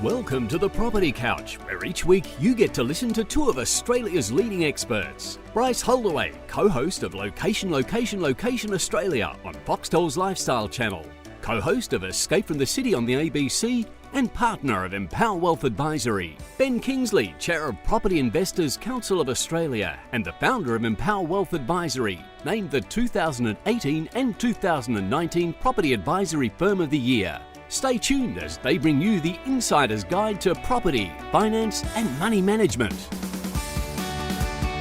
Welcome to the Property Couch, where each week you get to listen to two of Australia's leading experts. Bryce Holdaway, co-host of Location Australia on Foxtel's Lifestyle Channel, co-host of Escape from the City on the ABC, and partner of MyWealth Advisory. Ben Kingsley, chair of Property Investors Council of Australia and the founder of MyWealth Advisory, named the 2018 and 2019 Property Advisory Firm of the Year. Stay tuned as they bring you the insider's guide to property, finance and money management.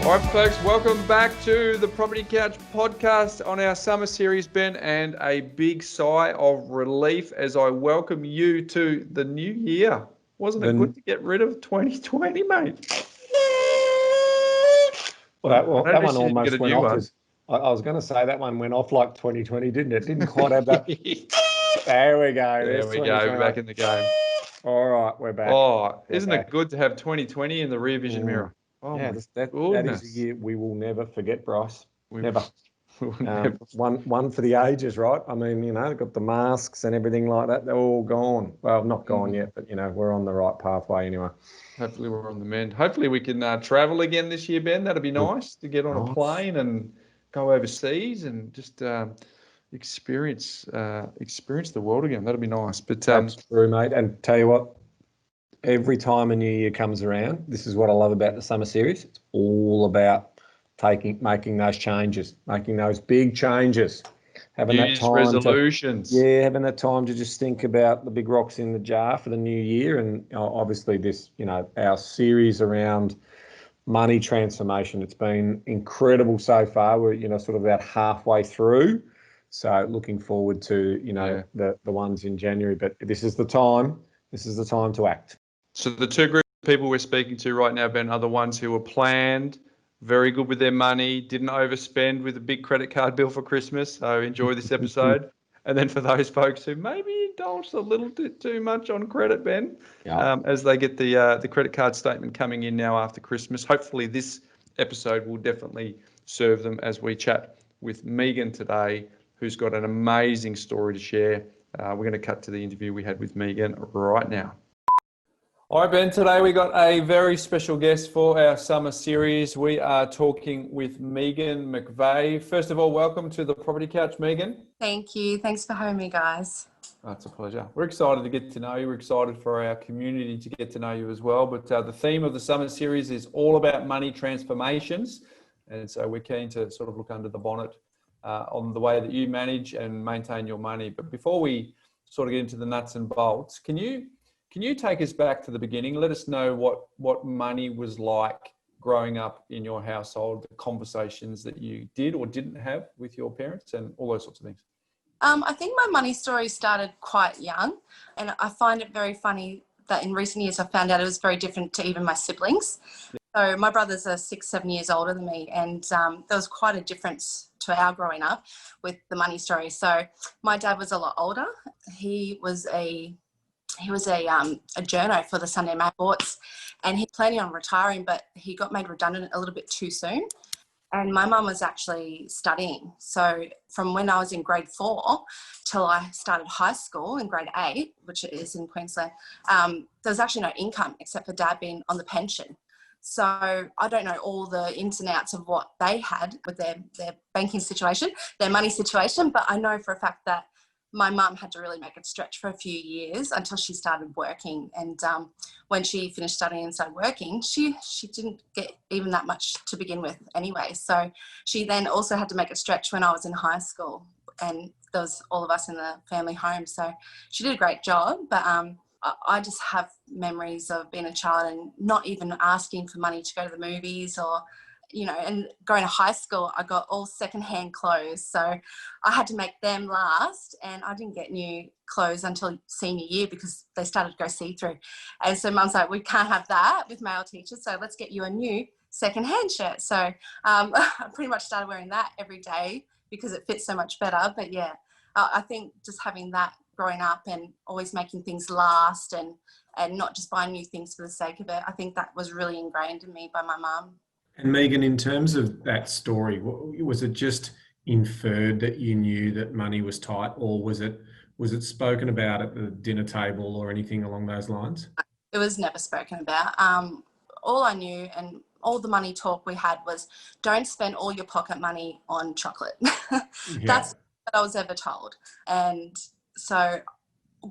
All right, folks, welcome back to the Property Couch podcast on our summer series, Ben, and a big sigh of relief as I welcome you to the new year. Wasn't it good to get rid of 2020, mate? Well, that one almost went off. I was going to say that one went off like 2020, didn't it? Didn't quite have that. There we go. There we go. We're back in the game. All right, we're back. Oh, isn't it good to have 2020 in the rear vision mirror? Oh, yeah, that is a year we will never forget, Bryce. Never. One for the ages, right? I mean, got the masks and everything like that. They're all gone. Well, not gone yet, but, we're on the right pathway anyway. Hopefully we're on the mend. Hopefully we can travel again this year, Ben. That'd be nice to get on a plane and go overseas and just experience the world again. That'd be nice. But that's true, mate. And tell you what, every time a new year comes around, this is what I love about the summer series. It's all about making those changes, making those big changes, having that time resolutions. Having that time to just think about the big rocks in the jar for the new year. And obviously this, our series around money transformation, it's been incredible so far. We're, sort of about halfway through. So looking forward to, the ones in January, but this is the time to act. So the two groups of people we're speaking to right now, Ben, are the ones who are planned, very good with their money, didn't overspend with a big credit card bill for Christmas. So enjoy this episode. And then for those folks who maybe indulged a little bit too much on credit, Ben, as they get the credit card statement coming in now after Christmas. Hopefully this episode will definitely serve them as we chat with Megan today, who's got an amazing story to share. We're going to cut to the interview we had with Megan right now. All right, Ben, today we got a very special guest for our summer series. We are talking with Megan McVeigh. First of all, welcome to the Property Couch, Megan. Thank you. Thanks for having me, guys. Oh, it's a pleasure. We're excited to get to know you. We're excited for our community to get to know you as well. But the theme of the summer series is all about money transformations. And so we're keen to sort of look under the bonnet on the way that you manage and maintain your money. But before we sort of get into the nuts and bolts, can you take us back to the beginning? Let us know what money was like growing up in your household, the conversations that you did or didn't have with your parents and all those sorts of things. I think my money story started quite young, and I find it very funny that in recent years I found out it was very different to even my siblings. Yeah. So my brothers are 6-7 years older than me, and there was quite a difference to our growing up with the money story. So my dad was a lot older. He was a journo for the Sunday Sports, and he's planning on retiring, but he got made redundant a little bit too soon. And my mum was actually studying. So from when I was in grade 4 till I started high school in grade 8, which it is in Queensland, there was actually no income except for dad being on the pension. So I don't know all the ins and outs of what they had with their banking situation, their money situation, but I know for a fact that my mum had to really make it stretch for a few years until she started working. And when she finished studying and started working, she didn't get even that much to begin with anyway. So she then also had to make it stretch when I was in high school, and there was all of us in the family home. So she did a great job, but I just have memories of being a child and not even asking for money to go to the movies or, and going to high school, I got all secondhand clothes. So I had to make them last, and I didn't get new clothes until senior year because they started to go see-through. And so mum's like, we can't have that with male teachers, so let's get you a new secondhand shirt. So I pretty much started wearing that every day because it fits so much better. But yeah, I think just having that growing up and always making things last and not just buying new things for the sake of it, I think that was really ingrained in me by my mum. And Megan, in terms of that story, was it just inferred that you knew that money was tight, or was it Was it spoken about at the dinner table or anything along those lines? It was never spoken about. All I knew and all the money talk we had was don't spend all your pocket money on chocolate. That's what I was ever told. And so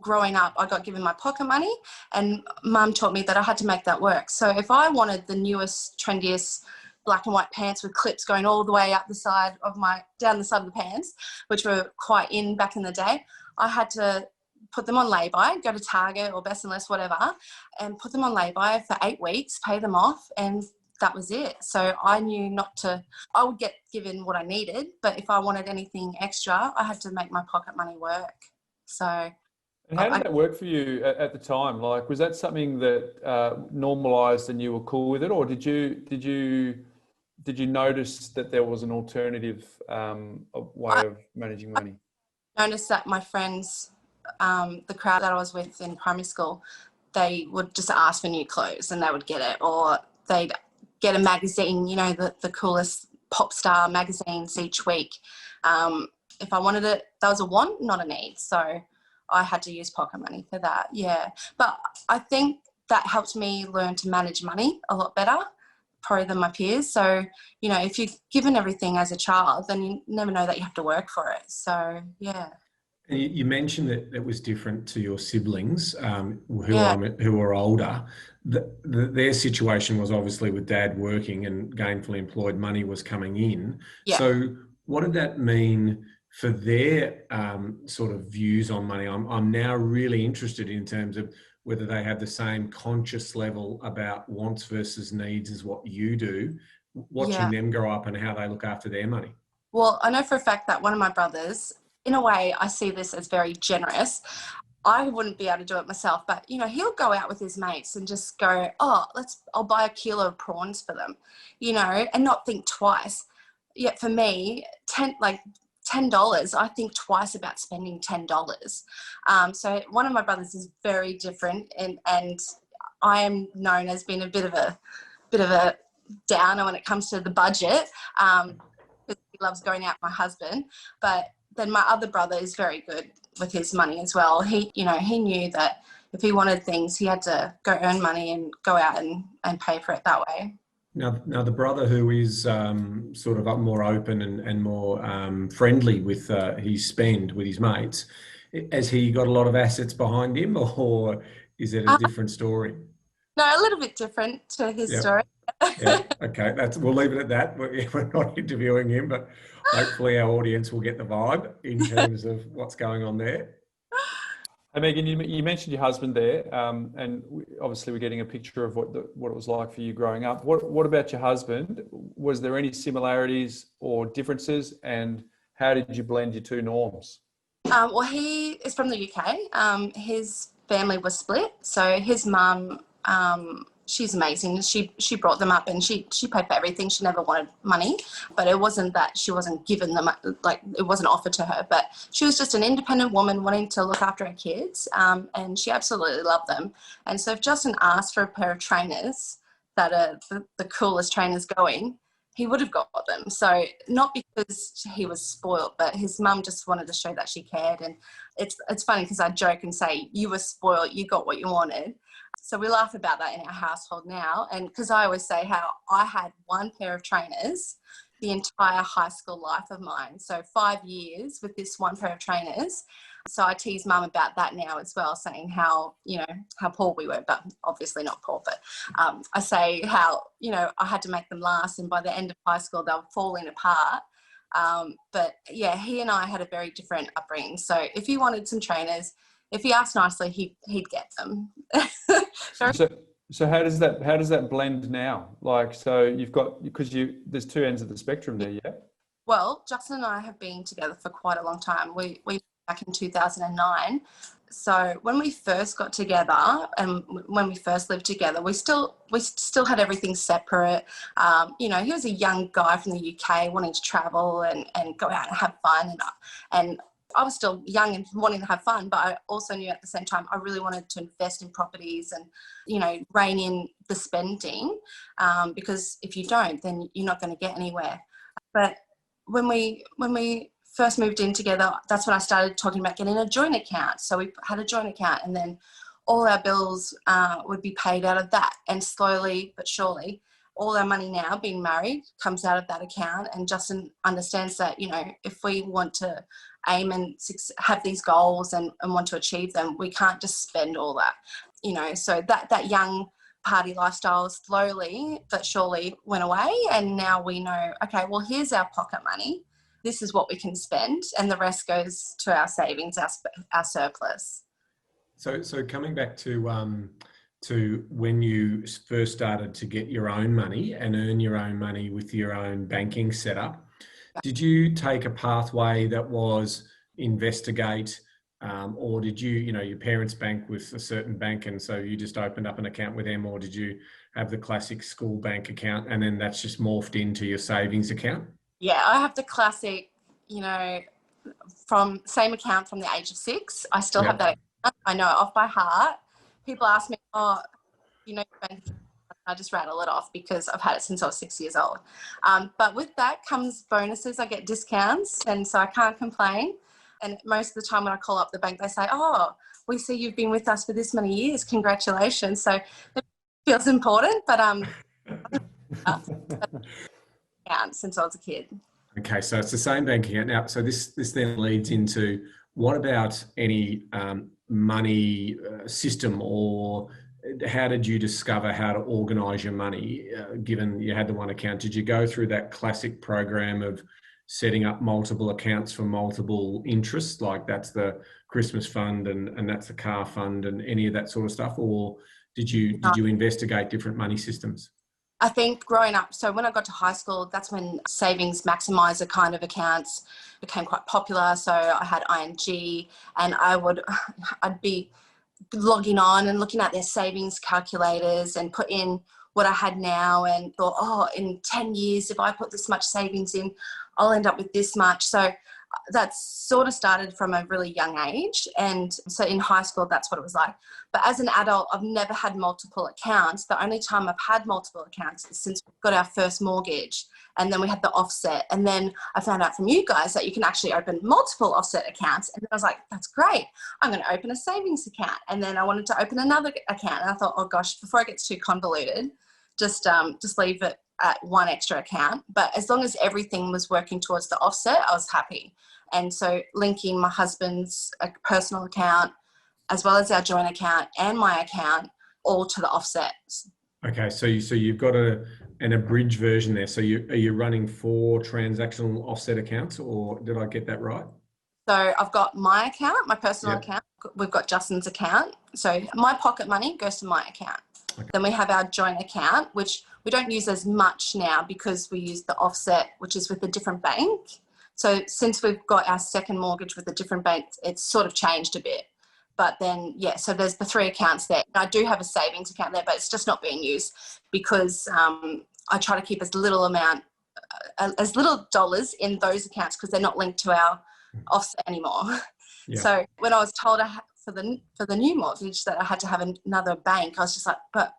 growing up, I got given my pocket money and mum taught me that I had to make that work. So if I wanted the newest, trendiest black and white pants with clips going all the way up the side of down the side of the pants, which were quite in back in the day, I had to put them on lay-by, go to Target or Best and Less, whatever, and put them on lay-by for 8 weeks, pay them off, and that was it. So I knew I would get given what I needed, but if I wanted anything extra, I had to make my pocket money work. So. And how did that work for you at the time? Like, was that something that normalised and you were cool with it, or did you notice that there was an alternative way of managing money? I noticed that my friends, the crowd that I was with in primary school, they would just ask for new clothes and they would get it, or they'd get a magazine, you know, the coolest pop star magazines each week. If I wanted it, that was a want, not a need. So I had to use pocket money for that, yeah. But I think that helped me learn to manage money a lot better, probably than my peers. So, you know, if you're given everything as a child, then you never know that you have to work for it. So, yeah. And you mentioned that it was different to your siblings who are older. Their situation was obviously with dad working and gainfully employed, money was coming in. Yeah. So what did that mean for their sort of views on money? I'm now really interested in terms of whether they have the same conscious level about wants versus needs as what you do, watching them grow up and how they look after their money. Well, I know for a fact that one of my brothers, in a way, I see this as very generous. I wouldn't be able to do it myself, but, you know, he'll go out with his mates and just go, I'll buy a kilo of prawns for them, you know, and not think twice. Yet for me, $10, I think twice about spending $10. So one of my brothers is very different, and I am known as being a bit of a downer when it comes to the budget. He loves going out with my husband, but then my other brother is very good with his money as well. He knew that if he wanted things, he had to go earn money and go out and pay for it that way. Now the brother who is sort of more open and more friendly with his spend with his mates, has he got a lot of assets behind him, or is it a different story? No, a little bit different to his story. Yeah, okay, we'll leave it at that. We're not interviewing him, but hopefully our audience will get the vibe in terms of what's going on there. Hey Megan, you mentioned your husband there, and obviously we're getting a picture of what it was like for you growing up. What about your husband? Was there any similarities or differences, and how did you blend your two norms? Well, he is from the UK. His family was split, so his mum, she's amazing. She brought them up and she paid for everything. She never wanted money, but it wasn't that she wasn't given them, like it wasn't offered to her, but she was just an independent woman wanting to look after her kids, and she absolutely loved them. And so if Justin asked for a pair of trainers that are the coolest trainers going, he would have got them. So not because he was spoiled, but his mum just wanted to show that she cared. And it's funny because I joke and say, you were spoiled, you got what you wanted. So we laugh about that in our household now. And because I always say how I had one pair of trainers the entire high school life of mine. So 5 years with this one pair of trainers. So I tease mum about that now as well, saying how, you know, how poor we were, but obviously not poor, but I say how, you know, I had to make them last, and by the end of high school, they were falling apart. But yeah, he and I had a very different upbringing. So if he wanted some trainers, if he asked nicely, he'd get them. So how does that blend now? Like, so you've got, there's two ends of the spectrum there, yeah? Well, Justin and I have been together for quite a long time. We back in 2009. So when we first got together and when we first lived together, we still had everything separate. You know, he was a young guy from the UK wanting to travel and go out and have fun, and I was still young and wanting to have fun, but I also knew at the same time I really wanted to invest in properties and, you know, rein in the spending, because if you don't, then you're not going to get anywhere. But when we first moved in together, that's when I started talking about getting a joint account. So we had a joint account, and then all our bills would be paid out of that. And slowly but surely, all our money now, being married, comes out of that account. And Justin understands that, you know, if we want to aim and have these goals and want to achieve them, we can't just spend all that, you know. So that young party lifestyle slowly but surely went away. And now we know, okay, well, here's our pocket money. This is what we can spend, and the rest goes to our savings, our surplus. So coming back to when you first started to get your own money and earn your own money with your own banking setup, did you take a pathway that was investigate, or did you, your parents bank with a certain bank and so you just opened up an account with them, or did you have the classic school bank account and then that's just morphed into your savings account? Yeah, I have the classic, from same account from the age of 6. I still have that account. I know it off by heart. People ask me, I just rattle it off because I've had it since I was 6 years old. But with that comes bonuses. I get discounts, and so I can't complain. And most of the time when I call up the bank, they say, oh, we see you've been with us for this many years. Congratulations. So it feels important, but since I was a kid. Okay, so it's the same bank account. Now, so this then leads into, what about any money system, or how did you discover how to organise your money, given you had the one account? Did you go through that classic program of setting up multiple accounts for multiple interests, like that's the Christmas fund and that's the car fund and any of that sort of stuff? Or did you investigate different money systems? I think growing up, so when I got to high school, that's when savings maximizer kind of accounts became quite popular. So I had ING, and I'd be logging on and looking at their savings calculators and put in what I had now and thought, oh, in 10 years, if I put this much savings in, I'll end up with this much. So that sort of started from a really young age. And so in high school, that's what it was like. But as an adult, I've never had multiple accounts. The only time I've had multiple accounts is since we got our first mortgage, and then we had the offset. And then I found out from you guys that you can actually open multiple offset accounts. And then I was like, that's great. I'm going to open a savings account. And then I wanted to open another account. And I thought, oh gosh, before it gets too convoluted, just leave it at one extra account. But as long as everything was working towards the offset, I was happy. And so linking my husband's personal account as well as our joint account and my account all to the offset. Okay, so you've got an abridged version there. So are you running 4 transactional offset accounts, or did I get that right? So I've got my account, my personal account. We've got Justin's account. So my pocket money goes to my account. Okay. Then we have our joint account, which we don't use as much now because we use the offset, which is with a different bank. So since we've got our second mortgage with a different bank, it's sort of changed a bit. But then, so there's the 3 accounts there. I do have a savings account there, but it's just not being used because I try to keep as little dollars in those accounts because they're not linked to our offset anymore. Yeah. So when I was told for the new mortgage that I had to have another bank, I was just like, but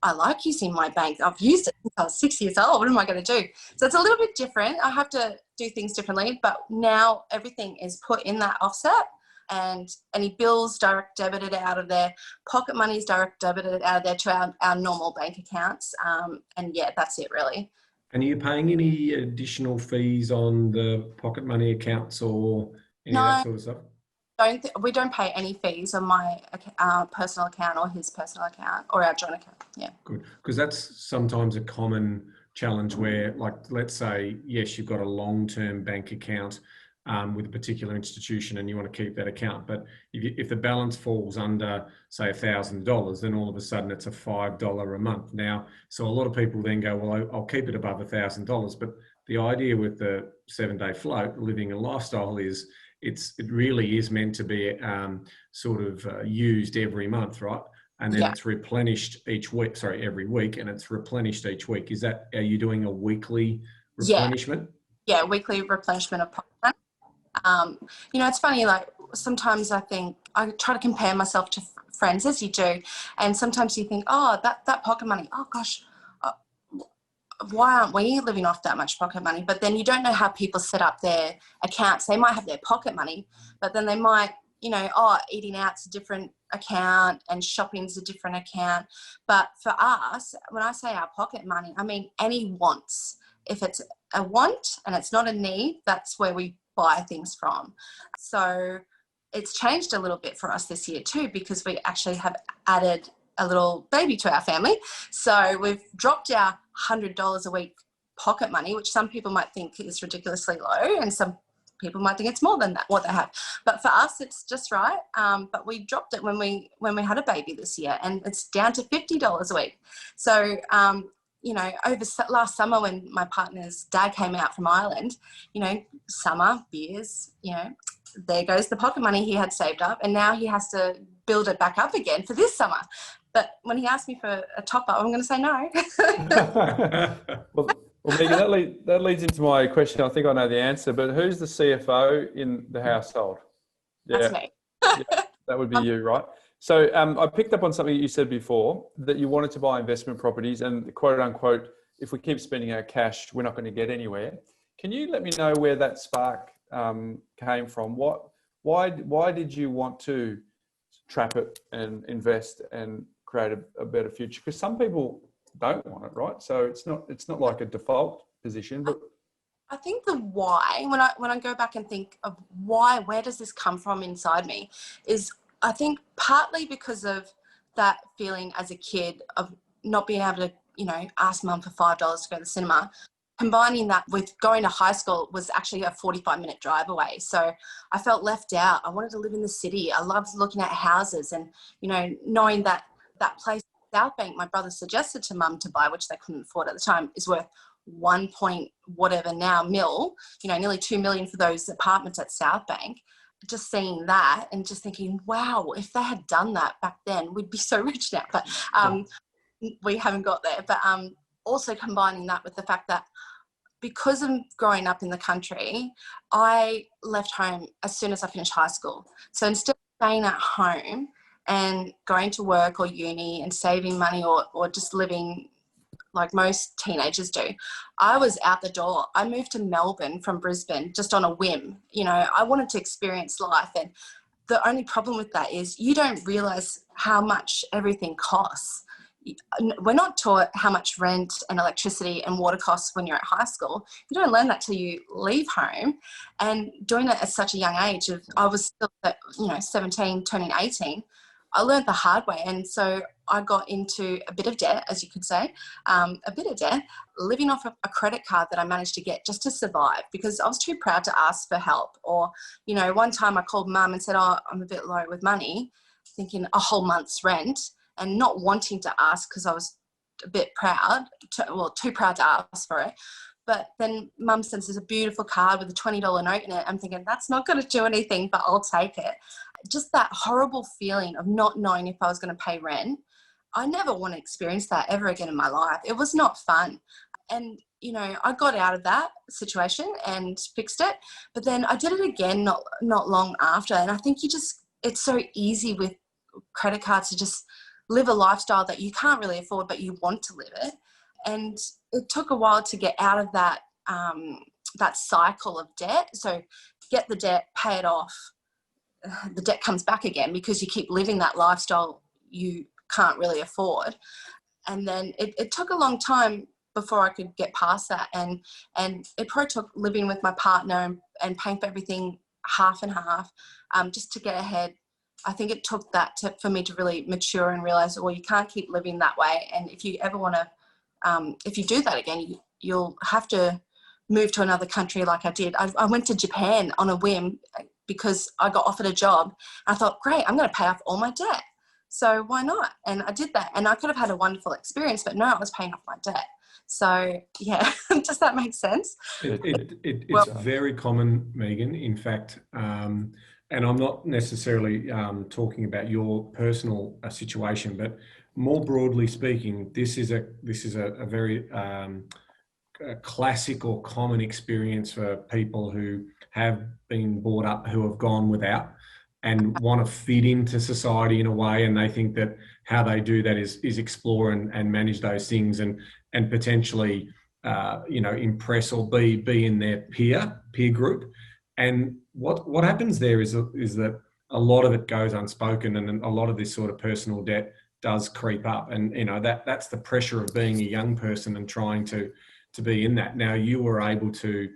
I like using my bank. I've used it since I was 6 years old. What am I going to do? So it's a little bit different. I have to do things differently, but now everything is put in that offset, and any bills direct debited out of there, pocket money is direct debited out of there to our normal bank accounts. And that's it really. And are you paying any additional fees on the pocket money accounts or any of that sort of stuff? We don't pay any fees on my personal account or his personal account or our joint account. Yeah. Good. Because that's sometimes a common challenge where, like, let's say, yes, you've got a long-term bank account with a particular institution and you want to keep that account. But if the balance falls under, say, $1,000, then all of a sudden it's a $5 a month. Now, so a lot of people then go, well, I'll keep it above $1,000. But the idea with the 7-day float, living a lifestyle, is it really is meant to be used every month, right? And then it's replenished every week, and it's replenished each week. Are you doing a weekly replenishment? Yeah, weekly replenishment of pocket money. It's funny, like sometimes I think I try to compare myself to friends, as you do, and sometimes you think, oh, that pocket money, oh gosh, why aren't we living off that much pocket money? But then you don't know how people set up their accounts. They might have their pocket money, but then they might, eating out's a different account and shopping's a different account. But for us, when I say our pocket money, I mean any wants. If it's a want and it's not a need, that's where we buy things from. So it's changed a little bit for us this year too, because we actually have added a little baby to our family. So we've dropped our $100 a week pocket money, which some people might think is ridiculously low, and some people might think it's more than that, what they have. But for us, it's just right. But we dropped it when we had a baby this year, and it's down to $50 a week. So, over last summer when my partner's dad came out from Ireland, summer, beers, there goes the pocket money he had saved up, and now he has to build it back up again for this summer. But when he asked me for a top-up, I'm going to say no. Well, Megan, that leads into my question. I think I know the answer, but who's the CFO in the household? That's me. Yeah, that would be you, right? So I picked up on something you said before, that you wanted to buy investment properties, and quote unquote, if we keep spending our cash, we're not going to get anywhere. Can you let me know where that spark came from? Why did you want to trap it and invest and create a better future? Because some people don't want it, right? So it's not like a default position, but I think the why, when I go back and think of where does this come from inside me, is I think partly because of that feeling as a kid of not being able to, ask mum for $5 to go to the cinema. Combining that with going to high school was actually a 45-minute drive away. So I felt left out. I wanted to live in the city. I loved looking at houses and, knowing that place, South Bank, my brother suggested to mum to buy, which they couldn't afford at the time, is worth 1 point whatever now mil, nearly 2 million for those apartments at South Bank. Just seeing that and just thinking, wow, if they had done that back then, we'd be so rich now. But we haven't got there. But also combining that with the fact that because of growing up in the country, I left home as soon as I finished high school. So instead of staying at home and going to work or uni and saving money or just living like most teenagers do, I was out the door. I moved to Melbourne from Brisbane just on a whim. I wanted to experience life, and the only problem with that is you don't realise how much everything costs. We're not taught how much rent and electricity and water costs when you're at high school. You don't learn that till you leave home. And doing it at such a young age, I was still, 17, turning 18, I learned the hard way. And so I got into a bit of debt, as you could say, living off a credit card that I managed to get just to survive, because I was too proud to ask for help. Or, one time I called mum and said, I'm a bit low with money, thinking a whole month's rent, and not wanting to ask because I was a bit too proud to ask for it. But then mum sends us a beautiful card with a $20 note in it. I'm thinking, that's not going to do anything, but I'll take it. Just that horrible feeling of not knowing if I was going to pay rent. I never want to experience that ever again in my life. It was not fun. And, I got out of that situation and fixed it. But then I did it again not long after. And I think it's so easy with credit cards to just live a lifestyle that you can't really afford, but you want to live it. And it took a while to get out of that cycle of debt. So get the debt, pay it off. The debt comes back again because you keep living that lifestyle you can't really afford. And then it took a long time before I could get past that. And it probably took living with my partner and paying for everything half and half just to get ahead. I think it took that for me to really mature and realize, well, you can't keep living that way. And if you ever want to, if you do that again, you'll have to move to another country like I did. I went to Japan on a whim because I got offered a job. I thought, great, I'm going to pay off all my debt. So why not? And I did that. And I could have had a wonderful experience, but no, I was paying off my debt. So, yeah, does that make sense? It's very common, Megan, in fact. And I'm not necessarily talking about your personal situation, but more broadly speaking, this is a very classic or common experience for people who have been brought up, who have gone without and want to fit into society in a way, and they think that how they do that is explore and manage those things and potentially impress or be in their peer group. And what happens there is that a lot of it goes unspoken, and a lot of this sort of personal debt does creep up. And that's the pressure of being a young person and trying to be in that. Now, you were able to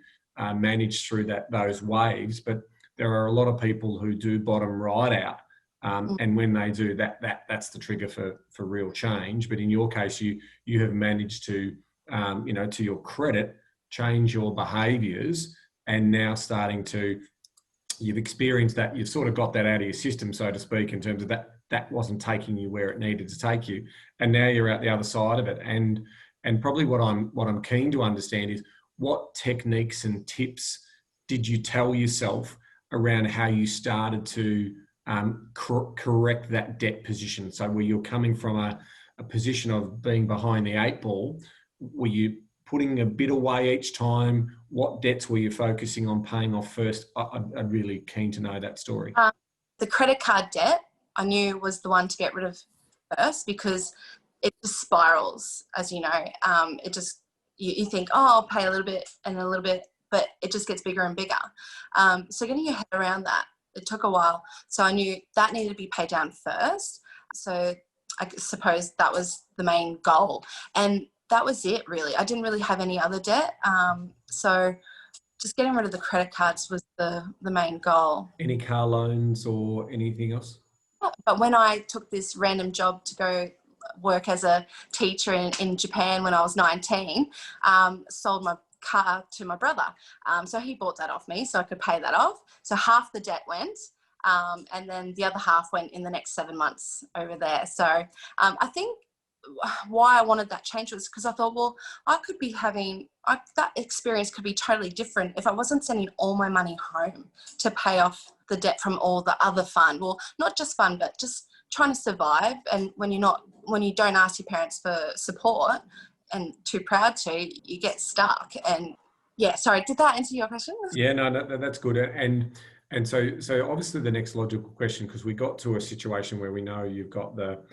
manage through those waves, but there are a lot of people who do bottom right out. And when they do that's the trigger for real change. But in your case, you have managed to, to your credit, change your behaviours, and now you've experienced that, you've sort of got that out of your system, so to speak, in terms of that wasn't taking you where it needed to take you, and now you're out the other side of it. And probably what I'm keen to understand is, what techniques and tips did you tell yourself around how you started to correct that debt position? So were you coming from a position of being behind the 8 ball? Were you putting a bit away each time? What debts were you focusing on paying off first? I'm really keen to know that story. The credit card debt, I knew, was the one to get rid of first, because it just spirals, as you know. It just, you think, oh, I'll pay a little bit and a little bit, but it just gets bigger and bigger. So getting your head around that, it took a while. So I knew that needed to be paid down first. So I suppose that was the main goal. And that was it, really. I didn't really have any other debt. So just getting rid of the credit cards was the main goal. Any car loans or anything else? But when I took this random job to go work as a teacher in Japan when I was 19, sold my car to my brother. So he bought that off me so I could pay that off. So half the debt went, and then the other half went in the next 7 months over there. So I think why I wanted that change was because I thought, well, I could be that experience could be totally different if I wasn't sending all my money home to pay off the debt from all the other fun. Well, not just fun, but just trying to survive. And when you don't ask your parents for support and too proud to, you get stuck. And yeah, sorry, did that answer your question? Yeah, no, that's good. And so obviously the next logical question, because we got to a situation where we know you've got the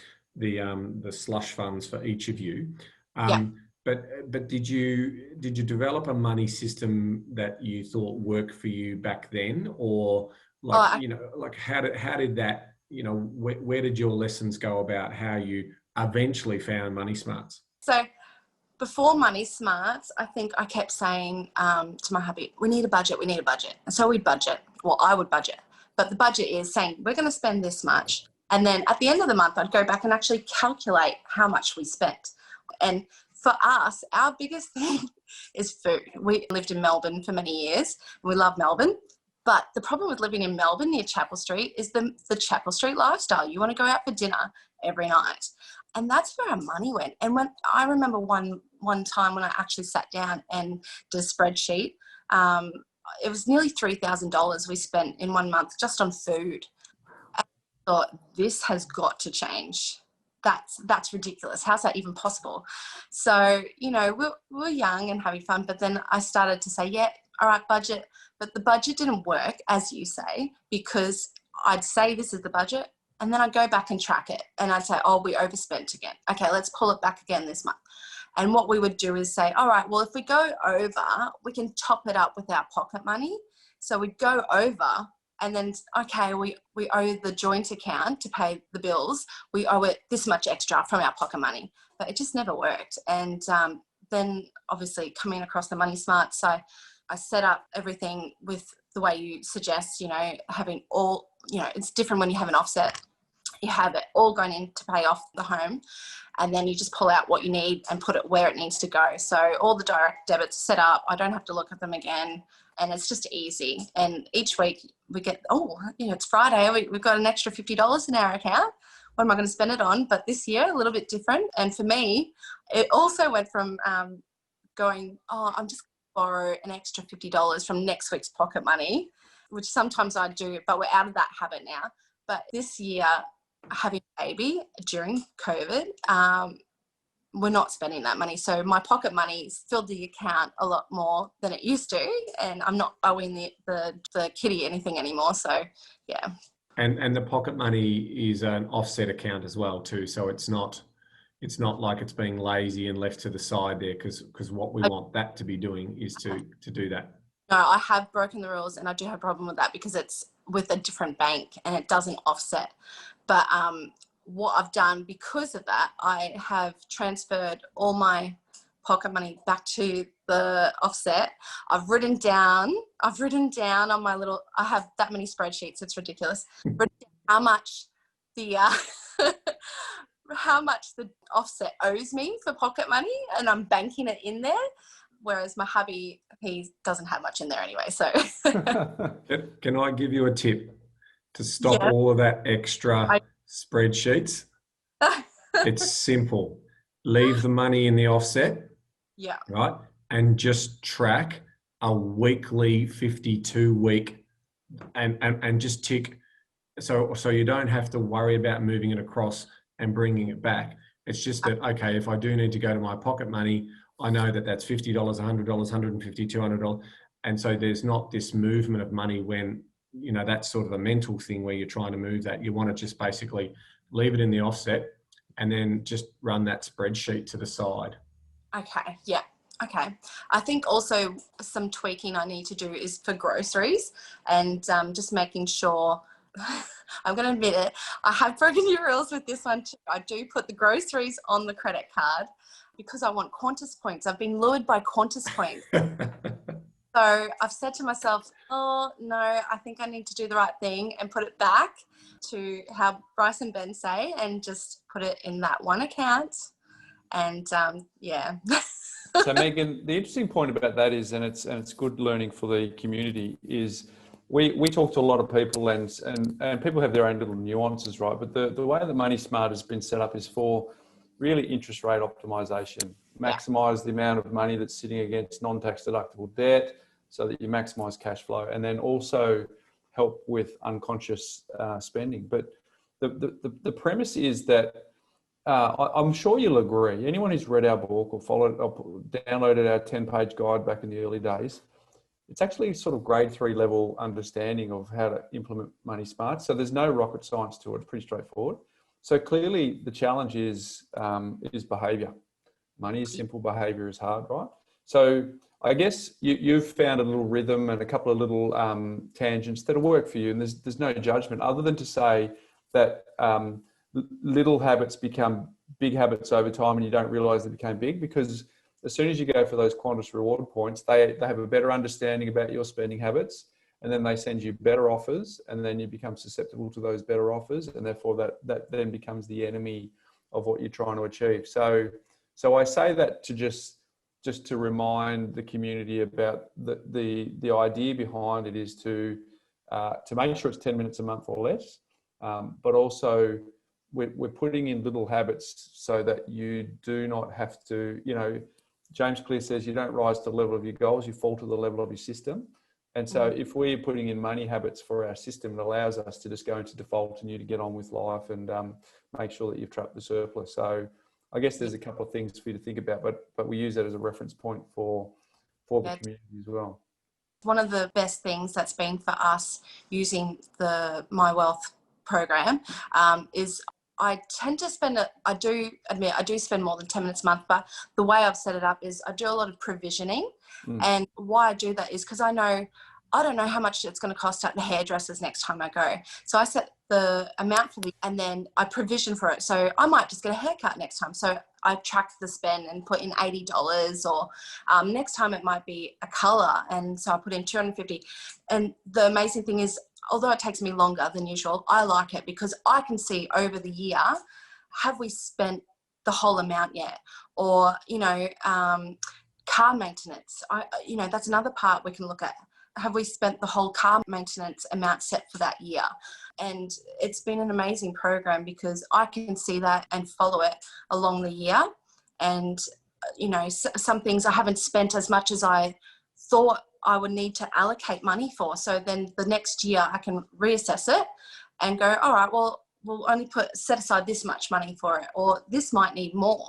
slush funds for each of you. Yeah. But did you develop a money system that you thought worked for you back then, or how did that, where did your lessons go about how you eventually found Money Smarts? So before Money Smarts, I think I kept saying to my hubby, we need a budget. And so we'd budget. Well, I would budget. But the budget is saying, we're going to spend this much. And then at the end of the month, I'd go back and actually calculate how much we spent. And for us, our biggest thing is food. We lived in Melbourne for many years. We love Melbourne. But the problem with living in Melbourne near Chapel Street is the Chapel Street lifestyle. You want to go out for dinner every night. And that's where our money went. And when I remember one time when I actually sat down and did a spreadsheet, it was nearly $3,000 we spent in 1 month just on food. And I thought, this has got to change. That's ridiculous. How's that even possible? So, we're young and having fun, but then I started to say, yeah, all right, budget. But the budget didn't work, as you say, because I'd say this is the budget, and then I'd go back and track it, and I'd say, oh, we overspent again. Okay, let's pull it back again this month. And what we would do is say, all right, well, if we go over, we can top it up with our pocket money. So we'd go over, and then, okay, we owe the joint account to pay the bills. We owe it this much extra from our pocket money. But it just never worked. And then obviously coming across the Money Smart, so I set up everything with the way you suggest, having all, it's different when you have an offset. You have it all going in to pay off the home, and then you just pull out what you need and put it where it needs to go. So all the direct debits set up. I don't have to look at them again, and it's just easy. And each week we get, it's Friday. We've got an extra $50 in our account. What am I going to spend it on? But this year, a little bit different. And for me, it also went from going, I'm just borrow an extra $50 from next week's pocket money, which sometimes I do, but we're out of that habit now. But this year, having a baby during COVID, we're not spending that money. So my pocket money's filled the account a lot more than it used to, and I'm not owing the kitty anything anymore. So yeah. And the pocket money is an offset account as well too. So it's not, It's not like it's being lazy and left to the side there, because what we want that to be doing is to do that. No, I have broken the rules, and I do have a problem with that because it's with a different bank and it doesn't offset. But what I've done because of that, I have transferred all my pocket money back to the offset. I've written down on my little, I have that many spreadsheets, it's ridiculous. Written down how much the how much the offset owes me for pocket money, and I'm banking it in there. Whereas my hubby, he doesn't have much in there anyway. So Can I give you a tip to stop all of that extra spreadsheets? It's simple. Leave the money in the offset. Yeah. Right. And just track a weekly 52-week and just tick. So you don't have to worry about moving it across and bringing it back. It's just that, okay, if I do need to go to my pocket money, I know that that's $50, $100, $150, $200. And so there's not this movement of money when, that's sort of a mental thing where you're trying to move that. You want to just basically leave it in the offset and then just run that spreadsheet to the side. Okay. Yeah. Okay. I think also some tweaking I need to do is for groceries, and just making sure, I'm going to admit it, I have broken your rules with this one too. I do put the groceries on the credit card because I want Qantas points. I've been lured by Qantas points. So I've said to myself, oh no, I think I need to do the right thing and put it back to how Bryce and Ben say, and just put it in that one account. And yeah. So Megan, the interesting point about that is, and it's good learning for the community, is we talk to a lot of people and people have their own little nuances, right? But the way that Money Smart has been set up is for really interest rate optimization, maximize the amount of money that's sitting against non-tax deductible debt so that you maximize cash flow, and then also help with unconscious spending. But the premise is that I'm sure you'll agree, anyone who's read our book or downloaded our 10-page guide back in the early days, it's actually sort of grade 3 level understanding of how to implement Money Smart. So there's no rocket science to it. It's pretty straightforward. So clearly the challenge is behavior. Money is simple, behavior is hard, right? So I guess you've found a little rhythm and a couple of little tangents that'll work for you. And there's no judgment other than to say that little habits become big habits over time and you don't realize they became big, because as soon as you go for those Qantas reward points, they have a better understanding about your spending habits, and then they send you better offers, and then you become susceptible to those better offers, and therefore that then becomes the enemy of what you're trying to achieve. So I say that to just to remind the community about the idea behind it is to make sure it's 10 minutes a month or less, but also we're putting in little habits so that you do not have to, James Clear says you don't rise to the level of your goals, you fall to the level of your system. And so if we're putting in money habits for our system, it allows us to just go into default and you to get on with life and make sure that you've trapped the surplus. So I guess there's a couple of things for you to think about, but we use that as a reference point for the community as well. One of the best things that's been for us using the MyWealth program is I tend to spend, I do admit, I do spend more than 10 minutes a month, but the way I've set it up is I do a lot of provisioning. And why I do that is because I don't know how much it's going to cost at the hairdressers next time I go. So I set the amount for and then I provision for it. So I might just get a haircut next time. So I track the spend and put in $80, or next time it might be a color. And so I put in $250. And the amazing thing is, although it takes me longer than usual, I like it because I can see over the year, have we spent the whole amount yet? Or, car maintenance, that's another part we can look at. Have we spent the whole car maintenance amount set for that year? And it's been an amazing program because I can see that and follow it along the year. And, some things I haven't spent as much as I thought I would need to allocate money for. So then the next year I can reassess it and go, all right, well, we'll only set aside this much money for it, or this might need more.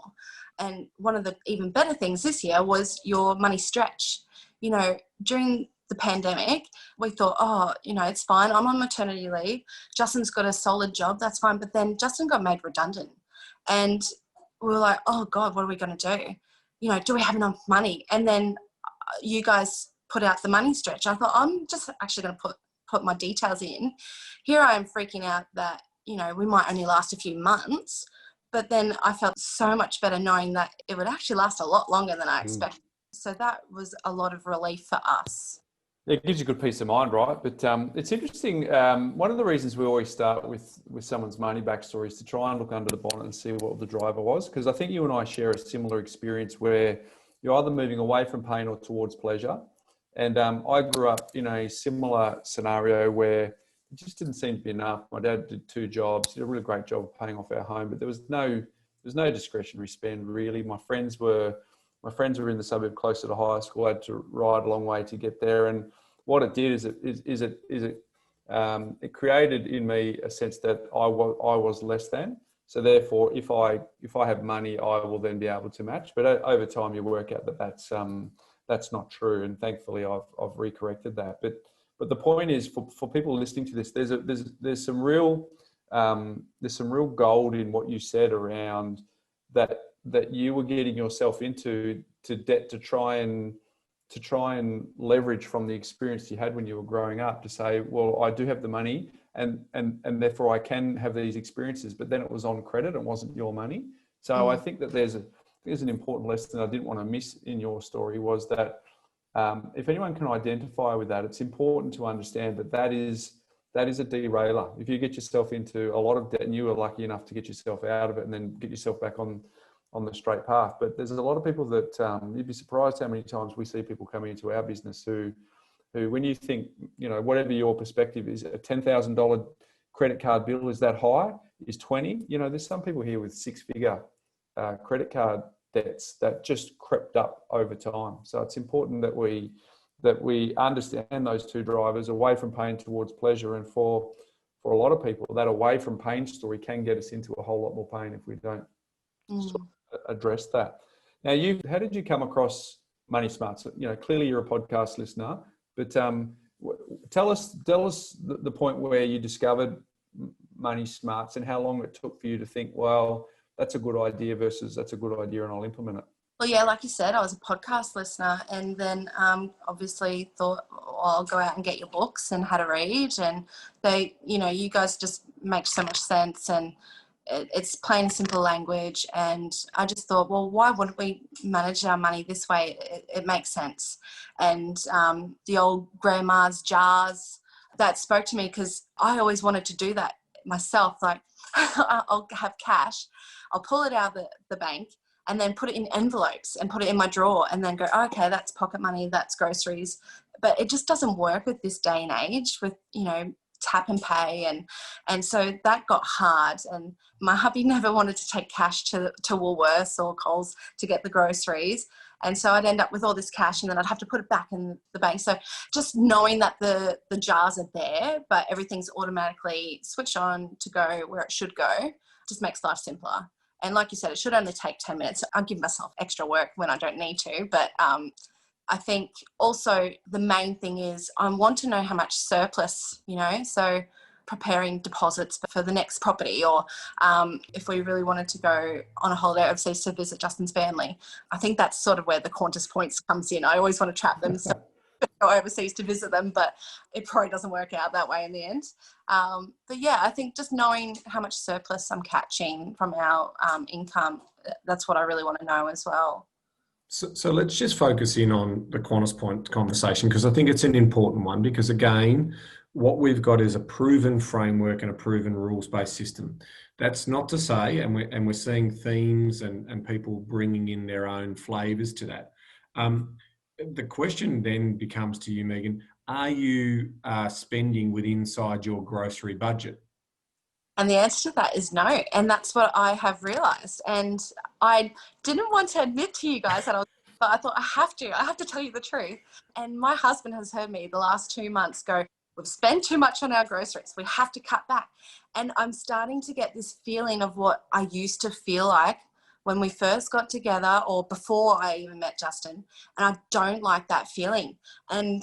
And one of the even better things this year was your money stretch. During the pandemic, we thought, it's fine. I'm on maternity leave. Justin's got a solid job. That's fine. But then Justin got made redundant. And we were like, oh God, what are we going to do? You know, do we have enough money? And then you guys put out the money stretch. I thought, I'm just actually going to put my details in. Here I am freaking out that, you know, we might only last a few months. But then I felt so much better knowing that it would actually last a lot longer than I expected. So that was a lot of relief for us. It gives you good peace of mind, right? But it's interesting. One of the reasons we always start with someone's money backstory is to try and look under the bonnet and see what the driver was. Because I think you and I share a similar experience where you're either moving away from pain or towards pleasure. And I grew up in a similar scenario where it just didn't seem to be enough. My dad did 2 jobs, did a really great job of paying off our home, but there was no discretionary spend really. My friends were in the suburb closer to high school. I had to ride a long way to get there. And what it did is it created in me a sense that I was less than. So therefore, if I have money, I will then be able to match. But over time, you work out that that's not true. And thankfully, I've recorrected that. But the point is, for people listening to this, there's some real gold in what you said around that you were getting yourself into debt to try and leverage from the experience you had when you were growing up to say, well, I do have the money and therefore I can have these experiences, but then it was on credit, it wasn't your money. So I think that there's an important lesson I didn't want to miss in your story was that if anyone can identify with that, it's important to understand that is a derailer. If you get yourself into a lot of debt and you were lucky enough to get yourself out of it and then get yourself back on the straight path. But there's a lot of people that you'd be surprised how many times we see people coming into our business who when you think, you know, whatever your perspective is, a $10,000 credit card bill, is that high? Is 20? You know, there's some people here with 6-figure credit card debts that just crept up over time. So it's important that we understand those 2 drivers, away from pain towards pleasure. And for a lot of people, that away from pain story can get us into a whole lot more pain if we don't sort of address that. Now, how did you come across Money Smarts? You know, clearly you're a podcast listener, but tell us the point where you discovered Money Smarts and how long it took for you to think, well, that's a good idea versus that's a good idea and I'll implement it. Well, yeah, like you said, I was a podcast listener, and then obviously thought, well, I'll go out and get your books and had a read, and they, you know, you guys just make so much sense, and it's plain simple language. And I just thought, well, why wouldn't we manage our money this way? It makes sense. And the old grandma's jars, that spoke to me because I always wanted to do that myself. Like, I'll have cash, I'll pull it out of the bank and then put it in envelopes and put it in my drawer and then go, oh, okay, that's pocket money, that's groceries. But it just doesn't work with this day and age with, you know, tap and pay. And so that got hard. And my hubby never wanted to take cash to Woolworths or Coles to get the groceries. And so I'd end up with all this cash and then I'd have to put it back in the bank. So just knowing that the jars are there, but everything's automatically switched on to go where it should go, just makes life simpler. And like you said, it should only take 10 minutes. I give myself extra work when I don't need to. But I think also the main thing is I want to know how much surplus, you know, so preparing deposits for the next property, or if we really wanted to go on a holiday overseas to visit Justin's family. I think that's sort of where the Qantas Points comes in. I always want to trap them so go overseas to visit them, but it probably doesn't work out that way in the end. But yeah, I think just knowing how much surplus I'm catching from our income, that's what I really want to know as well. So let's just focus in on the Qantas Point conversation, because I think it's an important one, because again, what we've got is a proven framework and a proven rules-based system. That's not to say, and we're seeing themes and people bringing in their own flavours to that. The question then becomes to you, Megan, are you spending within inside your grocery budget? And the answer to that is no. And that's what I have realised. And I didn't want to admit to you guys that but I thought I have to tell you the truth. And my husband has heard me the last 2 months go, we've spent too much on our groceries, we have to cut back. And I'm starting to get this feeling of what I used to feel like when we first got together or before I even met Justin. And I don't like that feeling. And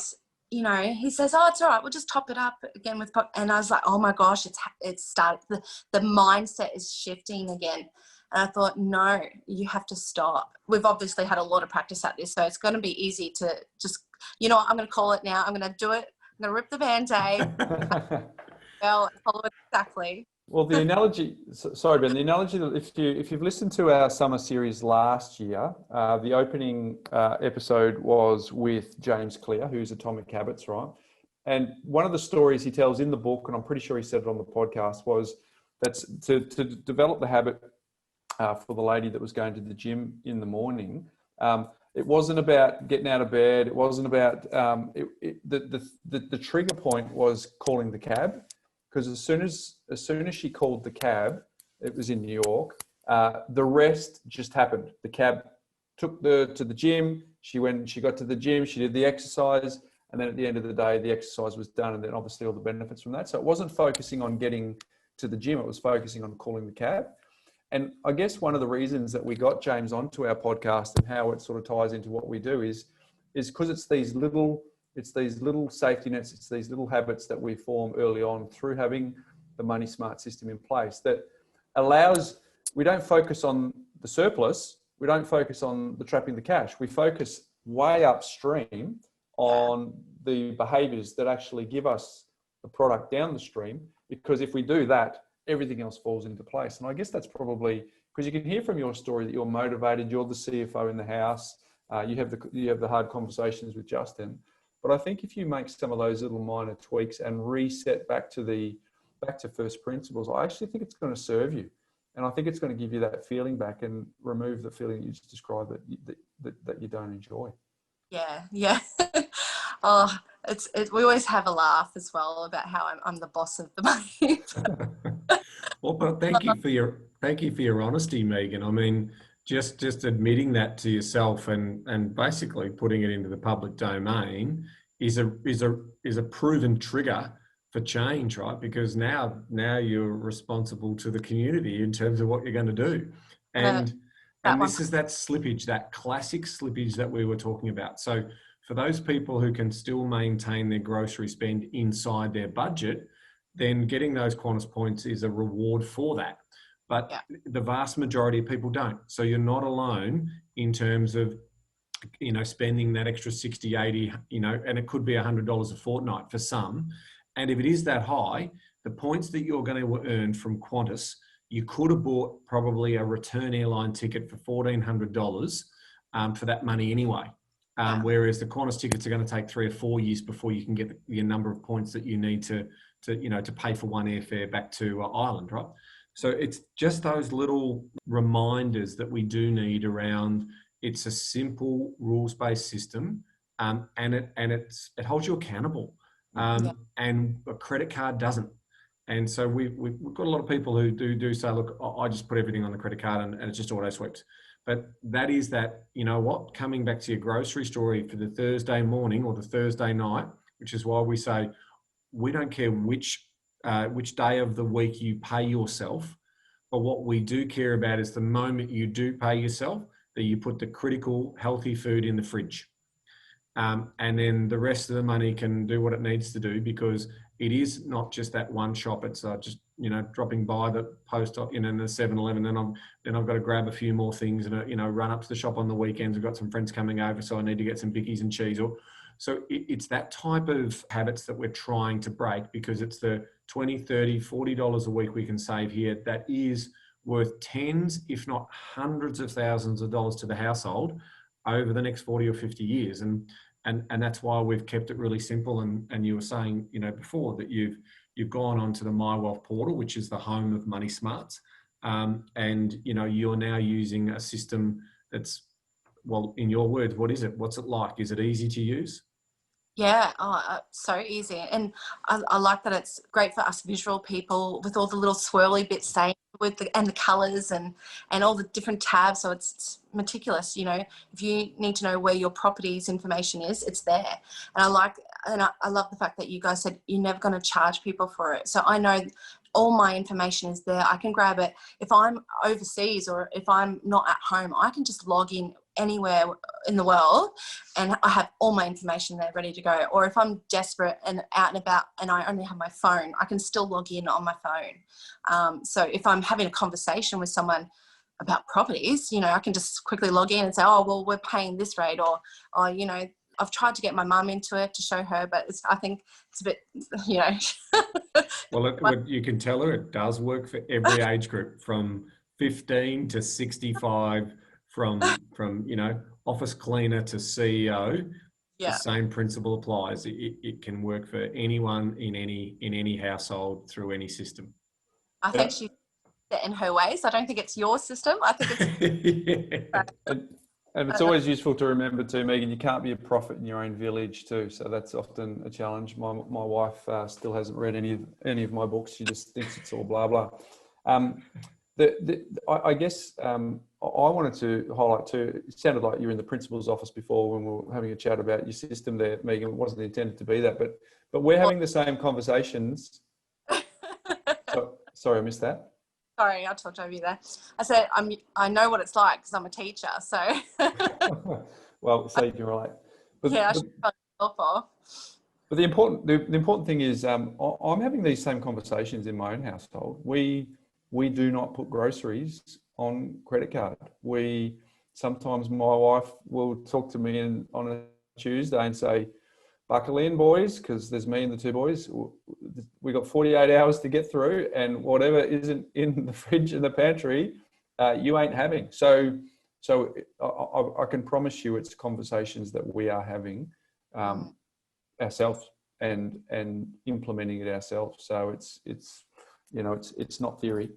you know, he says, oh, it's all right, we'll just top it up again with and I was like, oh my gosh, it's started, the mindset is shifting again. And I thought, no, you have to stop. We've obviously had a lot of practice at this, so it's going to be easy to just, you know what, I'm going to call it now. I'm going to do it. I'm going to rip the Band-Aid. Well, follow it exactly. Well, the analogy, sorry, Ben, the analogy that if you've listened to our summer series last year, the opening episode was with James Clear, who's Atomic Habits, right? And one of the stories he tells in the book, and I'm pretty sure he said it on the podcast, was that's to develop the habit for the lady that was going to the gym in the morning. It wasn't about getting out of bed. It wasn't about the trigger point was calling the cab, because as soon as she called the cab, it was in New York. The rest just happened. The cab took to the gym. She got to the gym. She did the exercise, and then at the end of the day, the exercise was done, and then obviously all the benefits from that. So it wasn't focusing on getting to the gym. It was focusing on calling the cab. And I guess one of the reasons that we got James onto our podcast and how it sort of ties into what we do is because it's these little safety nets, it's these little habits that we form early on through having the Money Smart system in place that allows, we don't focus on the surplus, we don't focus on the trapping the cash, we focus way upstream on the behaviors that actually give us the product down the stream, because if we do that, everything else falls into place. And I guess that's probably because you can hear from your story that you're motivated, you're the CFO in the house, you have the hard conversations with Justin. But I think if you make some of those little minor tweaks and reset back to first principles, I actually think it's going to serve you. And I think it's going to give you that feeling back and remove the feeling you just described that you don't enjoy. Yeah. Oh, we always have a laugh as well about how I'm the boss of the money. Well, but thank you for your honesty, Megan. I mean, just admitting that to yourself and basically putting it into the public domain is a proven trigger for change, right? Because now you're responsible to the community in terms of what you're going to do. And this is that slippage, that classic slippage that we were talking about. So for those people who can still maintain their grocery spend inside their budget, then getting those Qantas points is a reward for that. But the vast majority of people don't. So you're not alone in terms of, spending that extra 60, 80, and it could be $100 a fortnight for some. And if it is that high, the points that you're going to earn from Qantas, you could have bought probably a return airline ticket for $1,400 for that money anyway. Whereas the Qantas tickets are going to take 3 or 4 years before you can get the number of points that you need to pay for one airfare back to Ireland, right? So it's just those little reminders that we do need around. It's a simple rules-based system, and it holds you accountable. And a credit card doesn't. And so we've got a lot of people who do say, look, I just put everything on the credit card and it's just auto sweeps. But that is that, coming back to your grocery story for the Thursday morning or the Thursday night, which is why we say we don't care which day of the week you pay yourself, but what we do care about is the moment you do pay yourself, that you put the critical healthy food in the fridge. And then the rest of the money can do what it needs to do, because it is not just that one shop. It's just, dropping by the post in the 7-Eleven, then I've got to grab a few more things and, run up to the shop on the weekends. I've got some friends coming over, so I need to get some bickies and cheese. So it's that type of habits that we're trying to break, because it's the $20, $30, $40 a week we can save here. That is worth tens, if not hundreds of thousands of dollars to the household over the next 40 or 50 years. And that's why we've kept it really simple. And you were saying, before that you've gone on to the MyWealth Portal, which is the home of Money Smarts. And, you're now using a system that's, well, in your words, what is it? What's it like? Is it easy to use? Yeah, so easy. And I like that it's great for us visual people with all the little swirly bits saying and the colours and all the different tabs. So it's meticulous. If you need to know where your property's information is, it's there. And I love the fact that you guys said you're never going to charge people for it. So I know all my information is there. I can grab it. If I'm overseas or if I'm not at home, I can just log in anywhere in the world and I have all my information there ready to go. Or if I'm desperate and out and about and I only have my phone, I can still log in on my phone. So if I'm having a conversation with someone, about properties. You know, I can just quickly log in and say, oh, well, we're paying this rate, or you know, I've tried to get my mum into it to show her, but I think it's a bit, you know. Well, you can tell her it does work for every age group, from 15 to 65, from you know, office cleaner to CEO. Yeah. The same principle applies. It can work for anyone in any household through any system. I think she's set in her ways. I don't think it's your system. I think it's Yeah. And it's always useful to remember too, Megan, you can't be a prophet in your own village too. So that's often a challenge. My wife still hasn't read any of my books. She just thinks it's all blah, blah. I guess I wanted to highlight too, it sounded like you were in the principal's office before when we were having a chat about your system there, Megan. It wasn't intended to be that, but we're having the same conversations. Sorry, I missed that. Sorry, I talked over you there. I said I know what it's like because I'm a teacher. So well, so you can relate. But, yeah, I should probably go for. But the important thing is I'm having these same conversations in my own household. We do not put groceries on credit card. Sometimes my wife will talk to me on a Tuesday and say, buckle in, boys, because there's me and the two boys. We got 48 hours to get through, and whatever isn't in the fridge and the pantry, you ain't having. So I can promise you, it's conversations that we are having ourselves and implementing it ourselves. So it's not theory.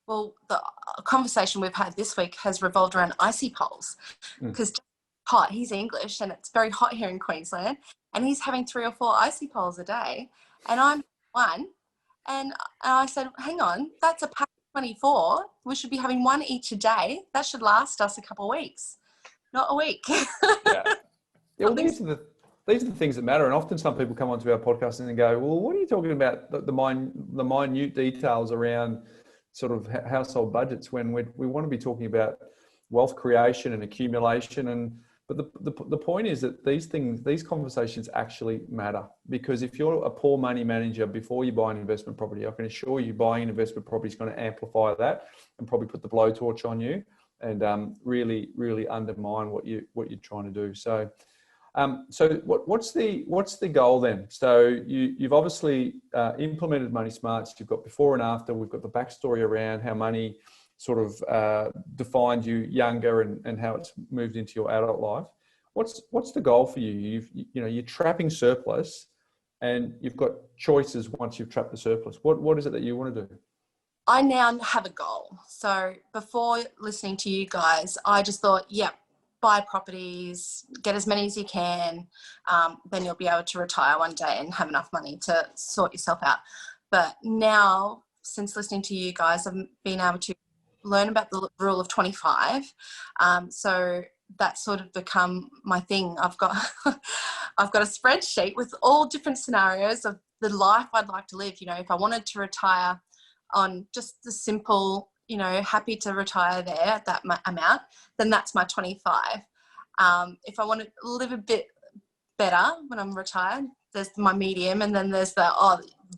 Well, the conversation we've had this week has revolved around icy poles, because hot. He's English, and it's very hot here in Queensland, and he's having 3 or 4 icy poles a day, and I'm one. And I said, hang on, that's a pack of 24. We should be having 1 each a day. That should last us a couple of weeks, not a week. Yeah. Well, these are the things that matter. And often some people come onto our podcast and they go, well, what are you talking about? The minute details around sort of household budgets, when we want to be talking about wealth creation and accumulation. But the point is that these conversations actually matter, because if you're a poor money manager before you buy an investment property, I can assure you buying an investment property is going to amplify that and probably put the blowtorch on you and really, really undermine what you're trying to do. So what's the goal then? So you've obviously implemented Money Smarts. You've got before and after. We've got the backstory around how money sort of defined you younger and how it's moved into your adult life. What's the goal for you? You're trapping surplus, and you've got choices once you've trapped the surplus. What is it that you want to do? I now have a goal. So before listening to you guys, I just thought, buy properties, get as many as you can, then you'll be able to retire one day and have enough money to sort yourself out. But now, since listening to you guys, I've been able to learn about the rule of 25. So that's sort of become my thing. I've got a spreadsheet with all different scenarios of the life I'd like to live. If I wanted to retire on just the simple, happy to retire there at that amount, then that's my 25. If I want to live a bit better when I'm retired, there's my medium, and then there's the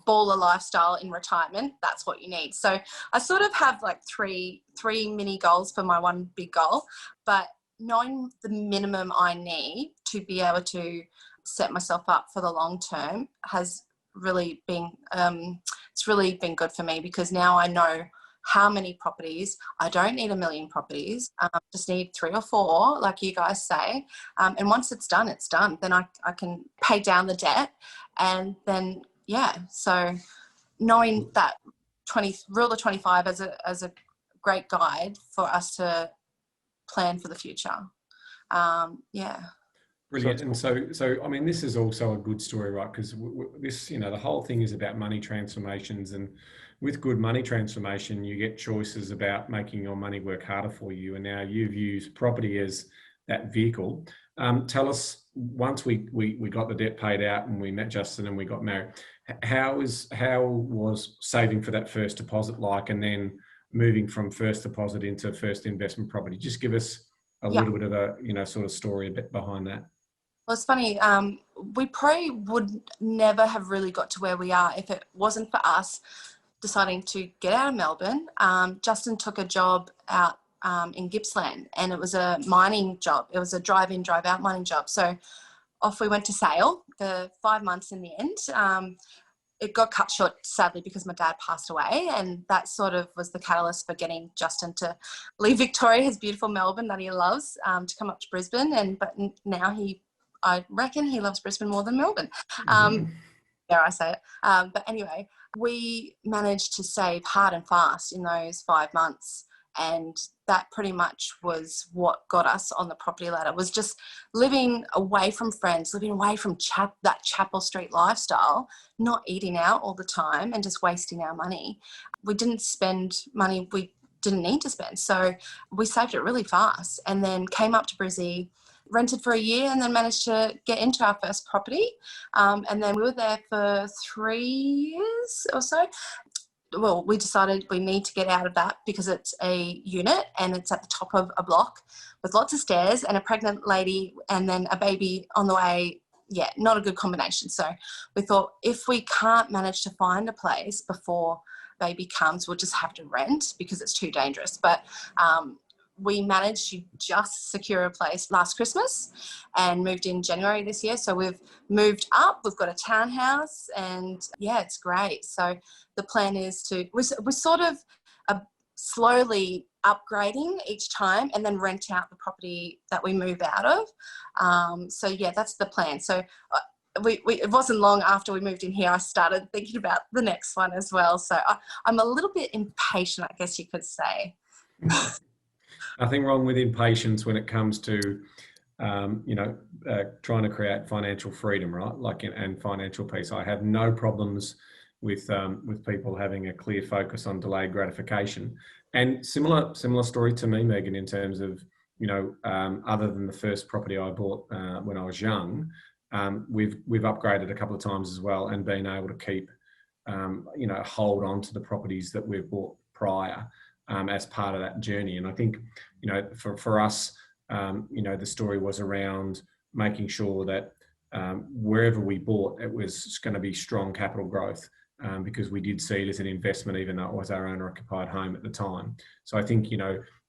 baller lifestyle in retirement. That's what you need. So I sort of have like three mini goals for my one big goal, but knowing the minimum I need to be able to set myself up for the long term has really been it's really been good for me, because now I know how many properties. I don't need 1 million properties. Just need 3 or 4, like you guys say. And once it's done, it's done. Then I can pay down the debt, and then so knowing that rule of 25 as a great guide for us to plan for the future. Brilliant. And so I mean, this is also a good story, right? Because this, the whole thing is about money transformations, and with good money transformation, you get choices about making your money work harder for you. And now you've used property as that vehicle. Tell us, once we got the debt paid out and we met Justin and we got married, how was saving for that first deposit like, and then moving from first deposit into first investment property? Just give us a little bit of a sort of story a bit behind that. Well, it's funny. We probably would never have really got to where we are if it wasn't for us deciding to get out of Melbourne. Justin took a job out in Gippsland, and it was a mining job. It was a drive-in, drive-out mining job. So off we went to sail for 5 months in the end. It got cut short, sadly, because my dad passed away, and that sort of was the catalyst for getting Justin to leave Victoria, his beautiful Melbourne that he loves, to come up to Brisbane. But now I reckon he loves Brisbane more than Melbourne. Dare I say it. But anyway, we managed to save hard and fast in those 5 months. And that pretty much was what got us on the property ladder, was just living away from friends, living away from that Chapel Street lifestyle, not eating out all the time and just wasting our money. We didn't spend money we didn't need to spend. So we saved it really fast and then came up to Brizzy, rented for a year, and then managed to get into our first property. And then we were there for 3 years or so. Well, we decided we need to get out of that because it's a unit and it's at the top of a block with lots of stairs and a pregnant lady and then a baby on the way. Yeah, not a good combination. So we thought if we can't manage to find a place before baby comes, we'll just have to rent because it's too dangerous. But we managed to just secure a place last Christmas and moved in January this year. So we've moved up, we've got a townhouse, and yeah, it's great. So the plan is we're sort of slowly upgrading each time and then rent out the property that we move out of. So yeah, that's the plan. So it wasn't long after we moved in here, I started thinking about the next one as well. So I'm a little bit impatient, I guess you could say. Nothing wrong with impatience when it comes to, trying to create financial freedom, right? And financial peace. I have no problems with people having a clear focus on delayed gratification. And similar story to me, Megan, in terms of, other than the first property I bought when I was young, we've upgraded a couple of times as well and been able to keep, hold on to the properties that we've bought prior. As part of that journey. And I think, for us, the story was around making sure that wherever we bought, it was going to be strong capital growth because we did see it as an investment, even though it was our owner-occupied home at the time. So I think,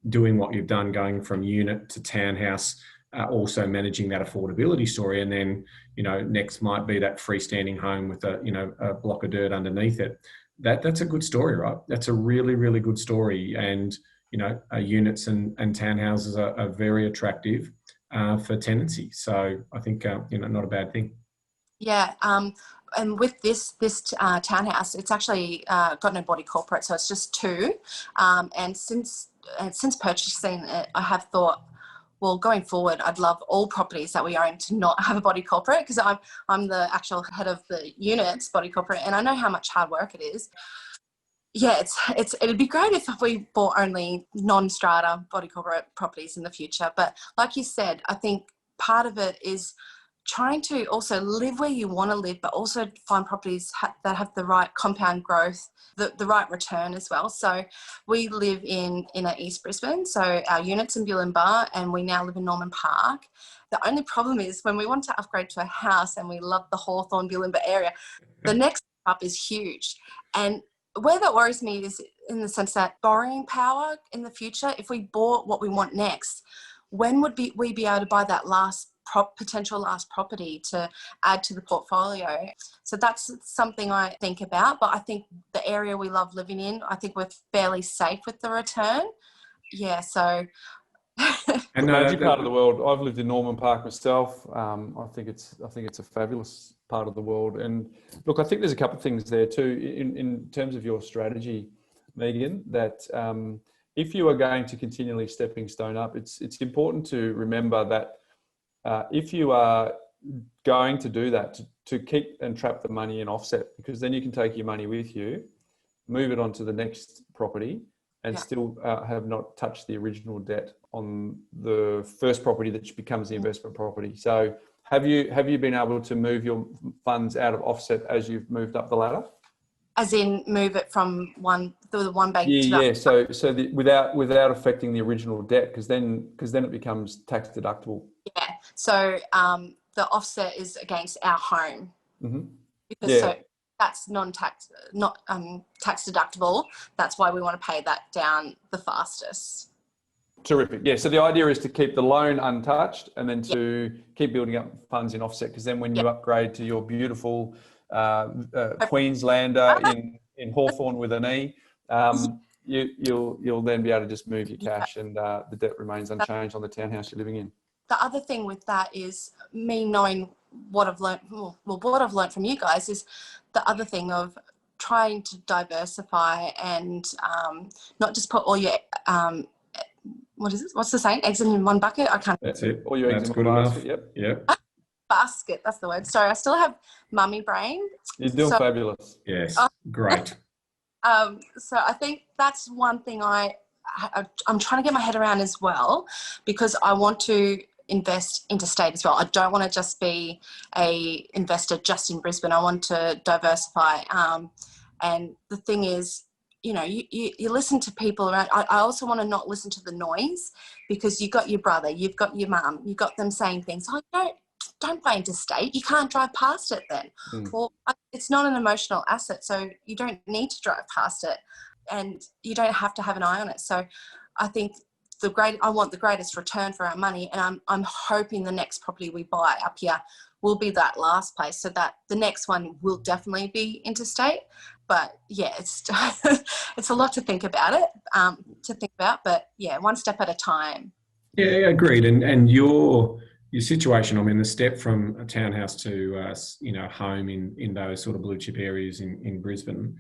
doing what you've done, going from unit to townhouse, also managing that affordability story, and then, next might be that freestanding home with a block of dirt underneath it. That's a good story, right? That's a really, really good story. And, units and townhouses are very attractive for tenancy. So I think, not a bad thing. Yeah. And with this townhouse, it's actually got no body corporate. So it's just two. And since purchasing it, I have thought, well, going forward, I'd love all properties that we own to not have a body corporate because I'm the actual head of the unit's body corporate, and I know how much hard work it is. Yeah, it'd be great if we bought only non-strata body corporate properties in the future. But like you said, I think part of it is trying to also live where you want to live, but also find properties that have the right compound growth, the right return as well. So we live in East Brisbane, so our unit's in Bulimba, and we now live in Norman Park. The only problem is when we want to upgrade to a house and we love the Hawthorn Bulimba area, the next up is huge. And where that worries me is in the sense that borrowing power in the future, if we bought what we want next, when would we be able to buy that potential last property to add to the portfolio? So that's something I think about. But I think the area we love living in, I think we're fairly safe with the return. Yeah, so. And the magic part of the world. I've lived in Norman Park myself. I think it's a fabulous part of the world. And look, I think there's a couple of things there too in terms of your strategy, Megan, that if you are going to continually stepping stone up, it's important to remember that if you are going to do that, to keep and trap the money in offset, because then you can take your money with you, move it on to the next property, and still have not touched the original debt on the first property that becomes the investment property. So have you been able to move your funds out of offset as you've moved up the ladder? As in move it from the one bank to the other? So without affecting the original debt, because then it becomes tax deductible. Yeah. So the offset is against our home. Mm-hmm. Because so that's tax deductible. That's why we want to pay that down the fastest. Terrific. Yeah. So the idea is to keep the loan untouched and then to keep building up funds in offset, because then when you upgrade to your beautiful Queenslander in Hawthorn with an E, you'll then be able to just move your cash and the debt remains unchanged on the townhouse you're living in. The other thing with that is me knowing what I've learned, what I've learned from you guys is the other thing of trying to diversify and not just put all your what is it? What's the saying? Eggs in one bucket? I can't. That's it. All your eggs in one basket. Yep. Basket. That's the word. Sorry, I still have mummy brain. You're doing fabulous. Yes. Great. So I think that's one thing I'm trying to get my head around as well, because I want to invest interstate as well. I don't want to just be a investor just in Brisbane. I want to diversify. And the thing is, you know, you listen to people around. I also want to not listen to the noise, because you've got your brother, you've got your mum, you've got them saying things. Oh, don't buy interstate. You can't drive past it then. Well, it's not an emotional asset, so you don't need to drive past it, and you don't have to have an eye on it. So I think I want the greatest return for our money, and I'm hoping the next property we buy up here will be that last place, so that the next one will definitely be interstate. But yeah, it's it's a lot to think about but yeah, one step at a time. Yeah, agreed. And your situation, I mean, the step from a townhouse to home in those sort of blue chip areas in Brisbane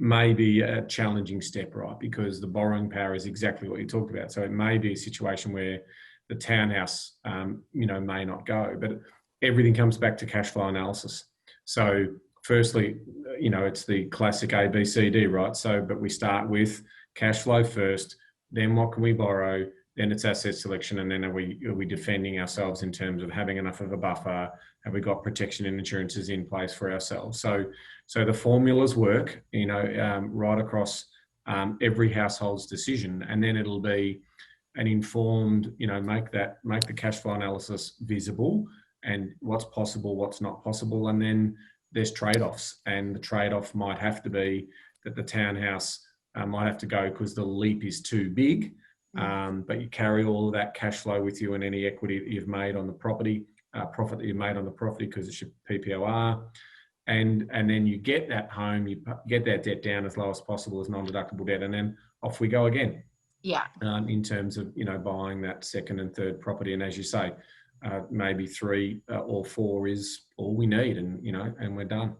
may be a challenging step, right? Because the borrowing power is exactly what you talked about. So it may be a situation where the townhouse, may not go, but everything comes back to cash flow analysis. So firstly, it's the classic A, B, C, D, right? So, but we start with cash flow first, then what can we borrow? Then it's asset selection, and then are we defending ourselves in terms of having enough of a buffer? Have we got protection and insurances in place for ourselves? So the formulas work, right across every household's decision, and then it'll be an informed, make the cash flow analysis visible and what's possible, what's not possible, and then there's trade-offs, and the trade-off might have to be that the townhouse might have to go because the leap is too big. But you carry all of that cash flow with you and any equity that you've made on the property, profit that you've made on the property because it's your PPOR. And then you get that home, you get that debt down as low as possible as non-deductible debt, and then off we go again. Yeah. In terms of, buying that second and third property. And as you say, maybe 3 or 4 is all we need, and we're done.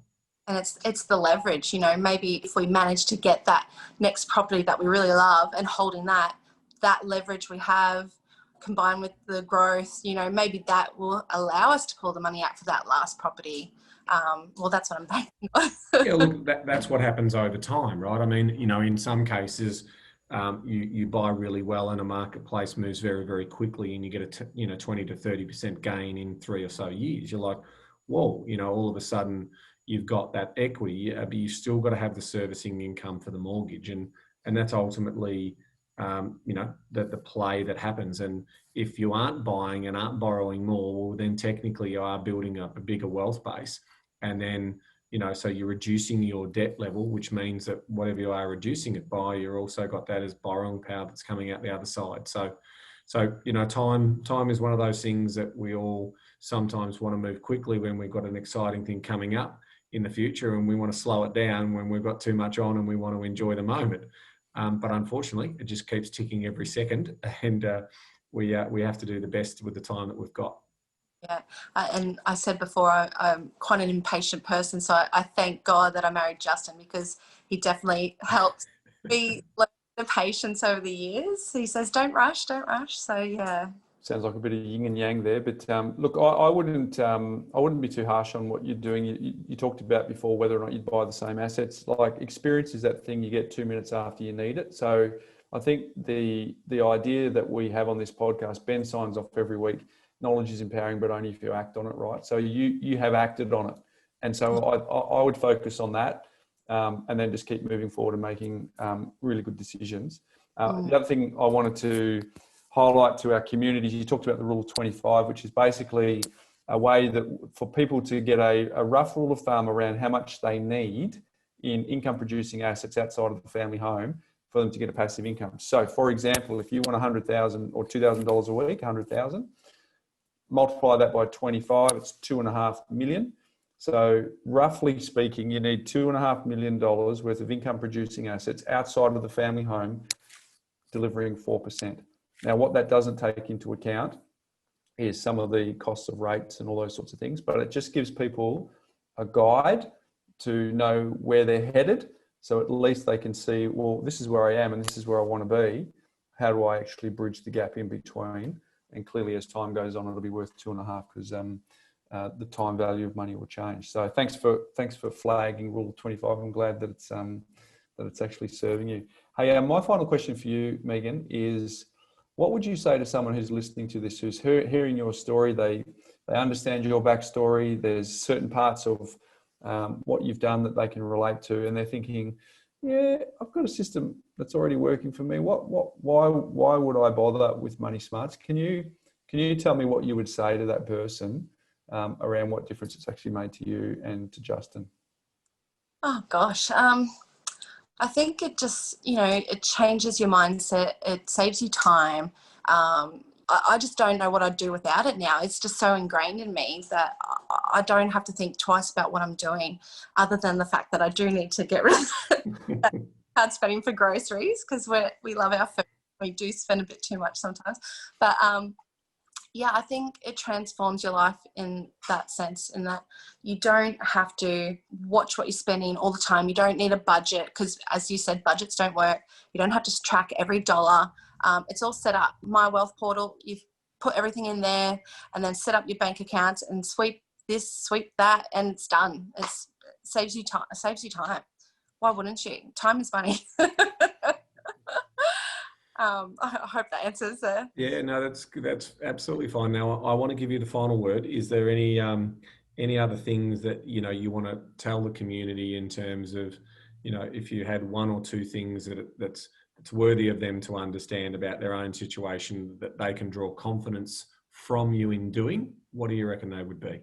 And it's the leverage, maybe if we manage to get that next property that we really love and holding that leverage we have combined with the growth, maybe that will allow us to pull the money out for that last property. Well, that's what I'm thinking of. Yeah, look, that's what happens over time, right? I mean, in some cases, you buy really well and a marketplace moves very, very quickly and you get a 20 to 30% gain in 3 or so years. You're like, whoa, all of a sudden you've got that equity, but you've still got to have the servicing income for the mortgage. And that's ultimately, the play that happens. And if you aren't buying and aren't borrowing more, well, then technically you are building up a bigger wealth base. And then, so you're reducing your debt level, which means that whatever you are reducing it by, you're also got that as borrowing power that's coming out the other side. So time is one of those things that we all sometimes want to move quickly when we've got an exciting thing coming up in the future, and we want to slow it down when we've got too much on and we want to enjoy the moment. But unfortunately, it just keeps ticking every second, and we have to do the best with the time that we've got. Yeah, and I said before, I'm quite an impatient person, so I thank God that I married Justin, because he definitely helped me learn the patience over the years. He says, don't rush. So yeah. Sounds like a bit of yin and yang there, but look, I wouldn't be too harsh on what you're doing. You talked about before whether or not you'd buy the same assets. Like, experience is that thing you get 2 minutes after you need it. So I think the idea that we have on this podcast, Ben signs off every week, knowledge is empowering, but only if you act on it, right? So you have acted on it, and so I would focus on that, and then just keep moving forward and making really good decisions. The other thing I wanted to highlight to our community, you talked about the Rule 25, which is basically a way that for people to get a rough rule of thumb around how much they need in income producing assets outside of the family home for them to get a passive income. So for example, if you want $100,000 or $2,000 a week, 100,000, multiply that by 25, it's 2.5 million. So roughly speaking, you need $2.5 million worth of income producing assets outside of the family home, delivering 4%. Now, what that doesn't take into account is some of the costs of rates and all those sorts of things, but it just gives people a guide to know where they're headed. So at least they can see, well, this is where I am and this is where I want to be. How do I actually bridge the gap in between? And clearly, as time goes on, it'll be worth 2.5 because the time value of money will change. So thanks for flagging Rule 25. I'm glad that it's actually serving you. Hey, my final question for you, Megan, is what would you say to someone who's listening to this, who's hearing your story? They understand your backstory. There's certain parts of what you've done that they can relate to, and they're thinking, yeah, I've got a system that's already working for me. Why would I bother with Money Smarts? Can you tell me what you would say to that person around what difference it's actually made to you and to Justin? Oh gosh, I think it just, it changes your mindset. It saves you time. I just don't know what I'd do without it now. It's just so ingrained in me that I don't have to think twice about what I'm doing, other than the fact that I do need to get rid of hard spending for groceries, because we love our food. We do spend a bit too much sometimes. But yeah, I think it transforms your life in that sense, in that you don't have to watch what you're spending all the time. You don't need a budget because, as you said, budgets don't work. You don't have to track every dollar. It's all set up. MyWealth Portal, you've put everything in there and then set up your bank accounts and sweep this, sweep that, and it's done. It saves you time. Why wouldn't you? Time is money. I hope that answers there. Yeah, no, that's absolutely fine. Now, I want to give you the final word. Is there any other things that you want to tell the community in terms of, if you had one or two things that's worthy of them to understand about their own situation that they can draw confidence from you in doing? What do you reckon they would be?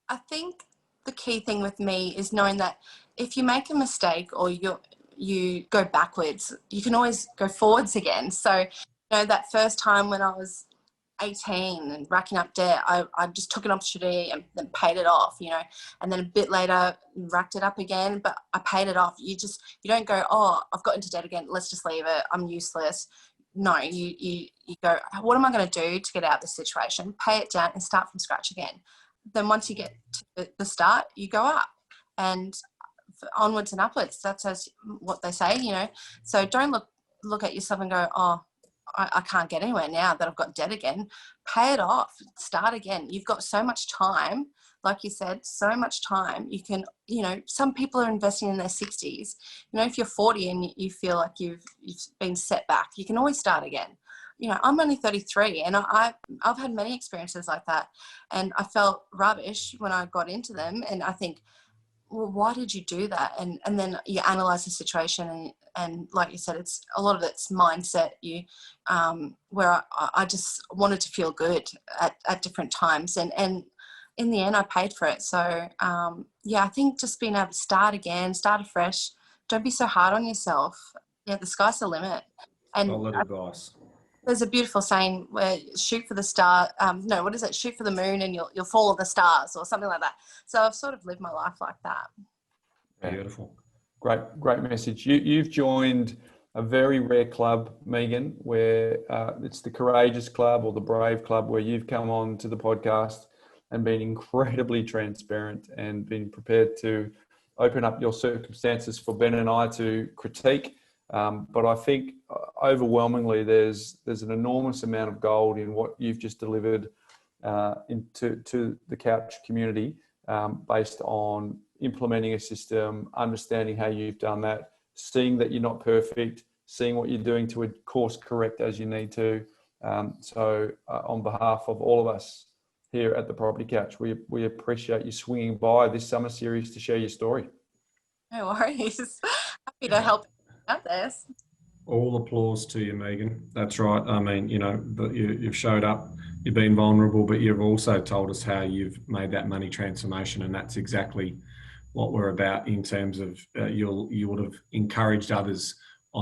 I think the key thing with me is knowing that if you make a mistake or you go backwards, you can always go forwards again. So, that first time when I was 18 and racking up debt, I just took an opportunity and then paid it off, and then a bit later racked it up again, but I paid it off. You don't go, oh, I've got into debt again, let's just leave it, I'm useless. No, you go, what am I going to do to get out of this situation? Pay it down and start from scratch again. Then once you get to the start, you go up and onwards and upwards. That's what they say, So don't look at yourself and go, oh, I can't get anywhere now that I've got debt again. Pay it off. Start again. You've got so much time. Like you said, so much time. You can, some people are investing in their 60s. If you're 40 and you feel like you've been set back, you can always start again. I'm only 33 and I've had many experiences like that. And I felt rubbish when I got into them. And I think, well, why did you do that? And then you analyze the situation and like you said, it's a lot of it's mindset. Where I just wanted to feel good at different times, and in the end, I paid for it. So yeah, I think just being able to start again, start afresh. Don't be so hard on yourself. Yeah, the sky's the limit. And Solid advice. There's a beautiful saying where shoot for the star. No, what is it? Shoot for the moon and you'll follow the stars, or something like that. So I've sort of lived my life like that. Beautiful. Great message. You've joined a very rare club, Megan, where it's the Courageous Club or the Brave Club, where you've come on to the podcast and been incredibly transparent and been prepared to open up your circumstances for Ben and I to critique. But I think overwhelmingly there's an enormous amount of gold in what you've just delivered to the couch community based on implementing a system, understanding how you've done that, seeing that you're not perfect, seeing what you're doing to course correct as you need to. So on behalf of all of us here at the Property Couch, we appreciate you swinging by this summer series to share your story. No worries. Happy to help out this. All applause to you, Megan. That's right. I mean, you've showed up, you've been vulnerable, but you've also told us how you've made that money transformation, and that's exactly what we're about in terms of you would have encouraged others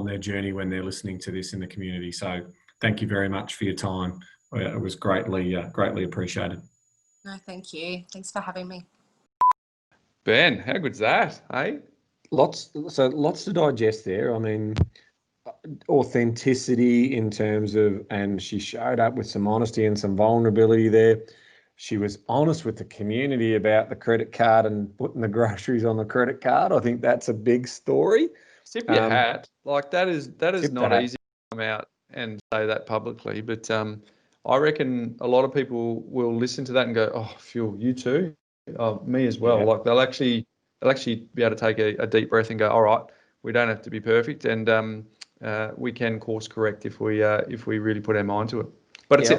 their journey when they're listening to this in the community. So thank you very much for your time. It was greatly appreciated. No, thank you. Thanks for having me. Ben, how good's that, eh? Lots to digest there. I mean, authenticity in terms of, and she showed up with some honesty and some vulnerability there. She was honest with the community about the credit card and putting the groceries on the credit card. I think that's a big story. Tip your hat. Like that is not hat. easy to come out and say that publicly. But I reckon a lot of people will listen to that and go, "Oh, Phil, you too, me as well." Yeah. Like they'll actually be able to take a deep breath and go, "All right, we don't have to be perfect, and we can course correct if we really put our mind to it." But it's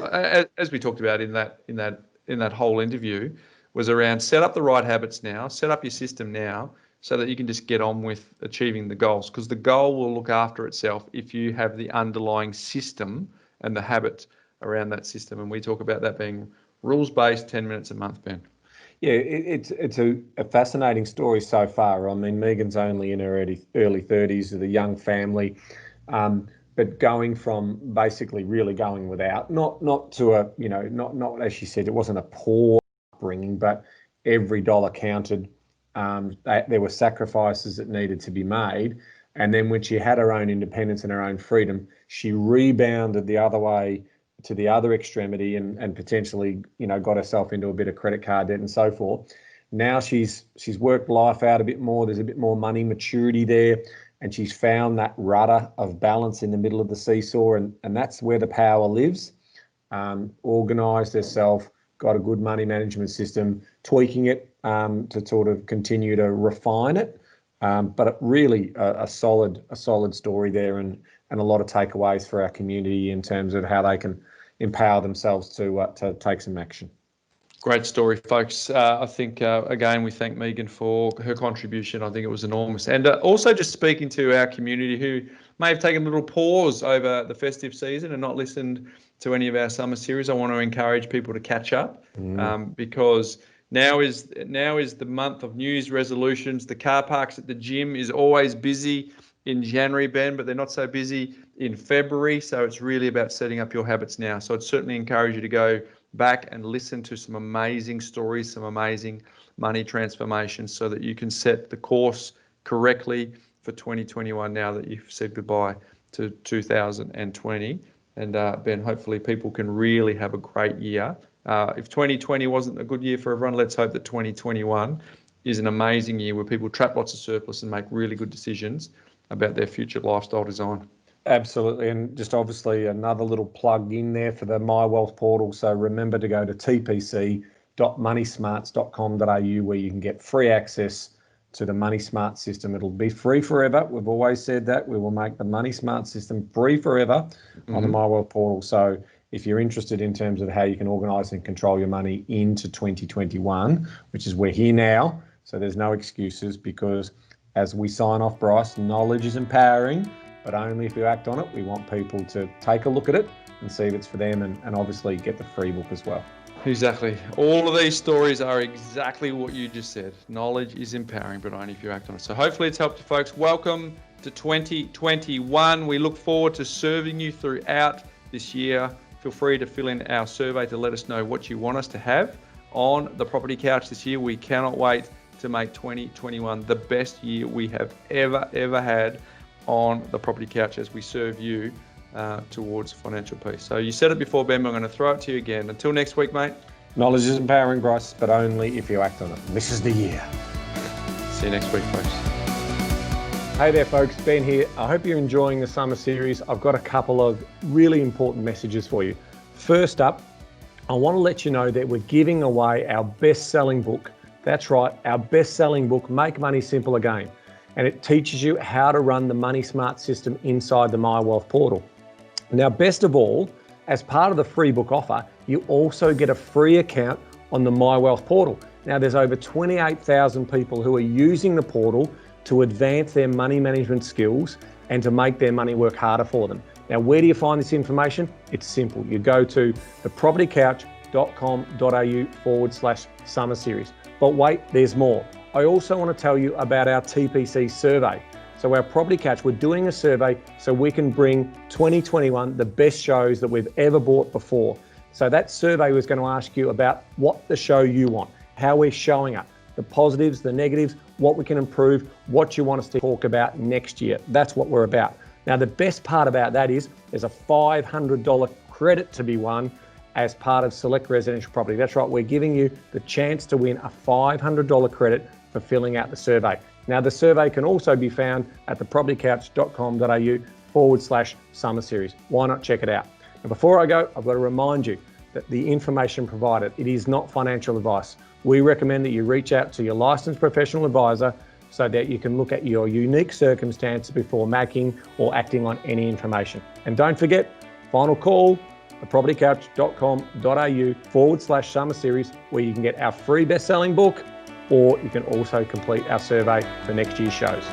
as we talked about in that whole interview, was around set up the right habits now, set up your system now, so that you can just get on with achieving the goals, because the goal will look after itself if you have the underlying system and the habit around that system. And we talk about that being rules-based, 10 minutes a month, Ben. Yeah, it's a fascinating story so far. I mean, Megan's only in her early 30s with a young family, but going from basically really going without, not to a, not as she said, it wasn't a poor upbringing, but every dollar counted. There were sacrifices that needed to be made. And then when she had her own independence and her own freedom, she rebounded the other way to the other extremity and potentially, got herself into a bit of credit card debt and so forth. Now she's worked life out a bit more. There's a bit more money maturity there, and she's found that rudder of balance in the middle of the seesaw, and that's where the power lives. Organised herself, got a good money management system, tweaking it to sort of continue to refine it. But really a solid story there, and a lot of takeaways for our community in terms of how they can empower themselves to take some action. Great story, folks. I think, again, we thank Megan for her contribution. I think it was enormous. And also just speaking to our community who may have taken a little pause over the festive season and not listened to any of our summer series, I want to encourage people to catch up because now is the month of New Year's resolutions. The car parks at the gym is always busy in January, Ben, but they're not so busy in February. So it's really about setting up your habits now. So I'd certainly encourage you to go back and listen to some amazing stories, some amazing money transformations, so that you can set the course correctly for 2021 now that you've said goodbye to 2020. And Ben, hopefully people can really have a great year. If 2020 wasn't a good year for everyone, let's hope that 2021 is an amazing year where people trap lots of surplus and make really good decisions about their future lifestyle design. Absolutely. And just obviously another little plug in there for the MyWealth Portal. So remember to go to tpc.moneysmarts.com.au where you can get free access to the Money Smart system. It'll be free forever. We've always said that. We will make the Money Smart system free forever on the MyWealth Portal. So if you're interested in terms of how you can organise and control your money into 2021, which is we're here now, so there's no excuses, because as we sign off, Bryce, knowledge is empowering, but only if you act on it. We want people to take a look at it and see if it's for them, and obviously get the free book as well. Exactly. All of these stories are exactly what you just said. Knowledge is empowering, but only if you act on it. So hopefully it's helped you, folks. Welcome to 2021. We look forward to serving you throughout this year. Feel free to fill in our survey to let us know what you want us to have on the Property Couch this year. We cannot wait to make 2021 the best year we have ever had on the Property Couch as we serve you towards financial peace. So you said it before, Ben, but I'm going to throw it to you again. Until next week, mate. Knowledge is empowering, Bryce, but only if you act on it. This is the year. See you next week, folks. Hey there, folks. Ben here. I hope you're enjoying the summer series. I've got a couple of really important messages for you. First up, I want to let you know that we're giving away our best-selling book. That's right, our best-selling book, Make Money Simple Again. And it teaches you how to run the Money Smart system inside the MyWealth Portal. Now, best of all, as part of the free book offer, you also get a free account on the MyWealth Portal. Now, there's over 28,000 people who are using the portal to advance their money management skills and to make their money work harder for them. Now, where do you find this information? It's simple. You go to thepropertycouch.com.au/summer series. But wait, there's more. I also want to tell you about our TPC survey. So our Property Couch, we're doing a survey so we can bring 2021 the best shows that we've ever bought before. So that survey was going to ask you about what the show you want, how we're showing up, the positives, the negatives, what we can improve, what you want us to talk about next year. That's what we're about. Now, the best part about that is there's a $500 credit to be won as part of Select Residential Property. That's right, we're giving you the chance to win a $500 credit for filling out the survey. Now, the survey can also be found at thepropertycouch.com.au/summer series. Why not check it out? Now, before I go, I've got to remind you that the information provided, it is not financial advice. We recommend that you reach out to your licensed professional advisor so that you can look at your unique circumstances before making or acting on any information. And don't forget, final call, thepropertycouch.com.au/summer series, where you can get our free best-selling book, or you can also complete our survey for next year's shows.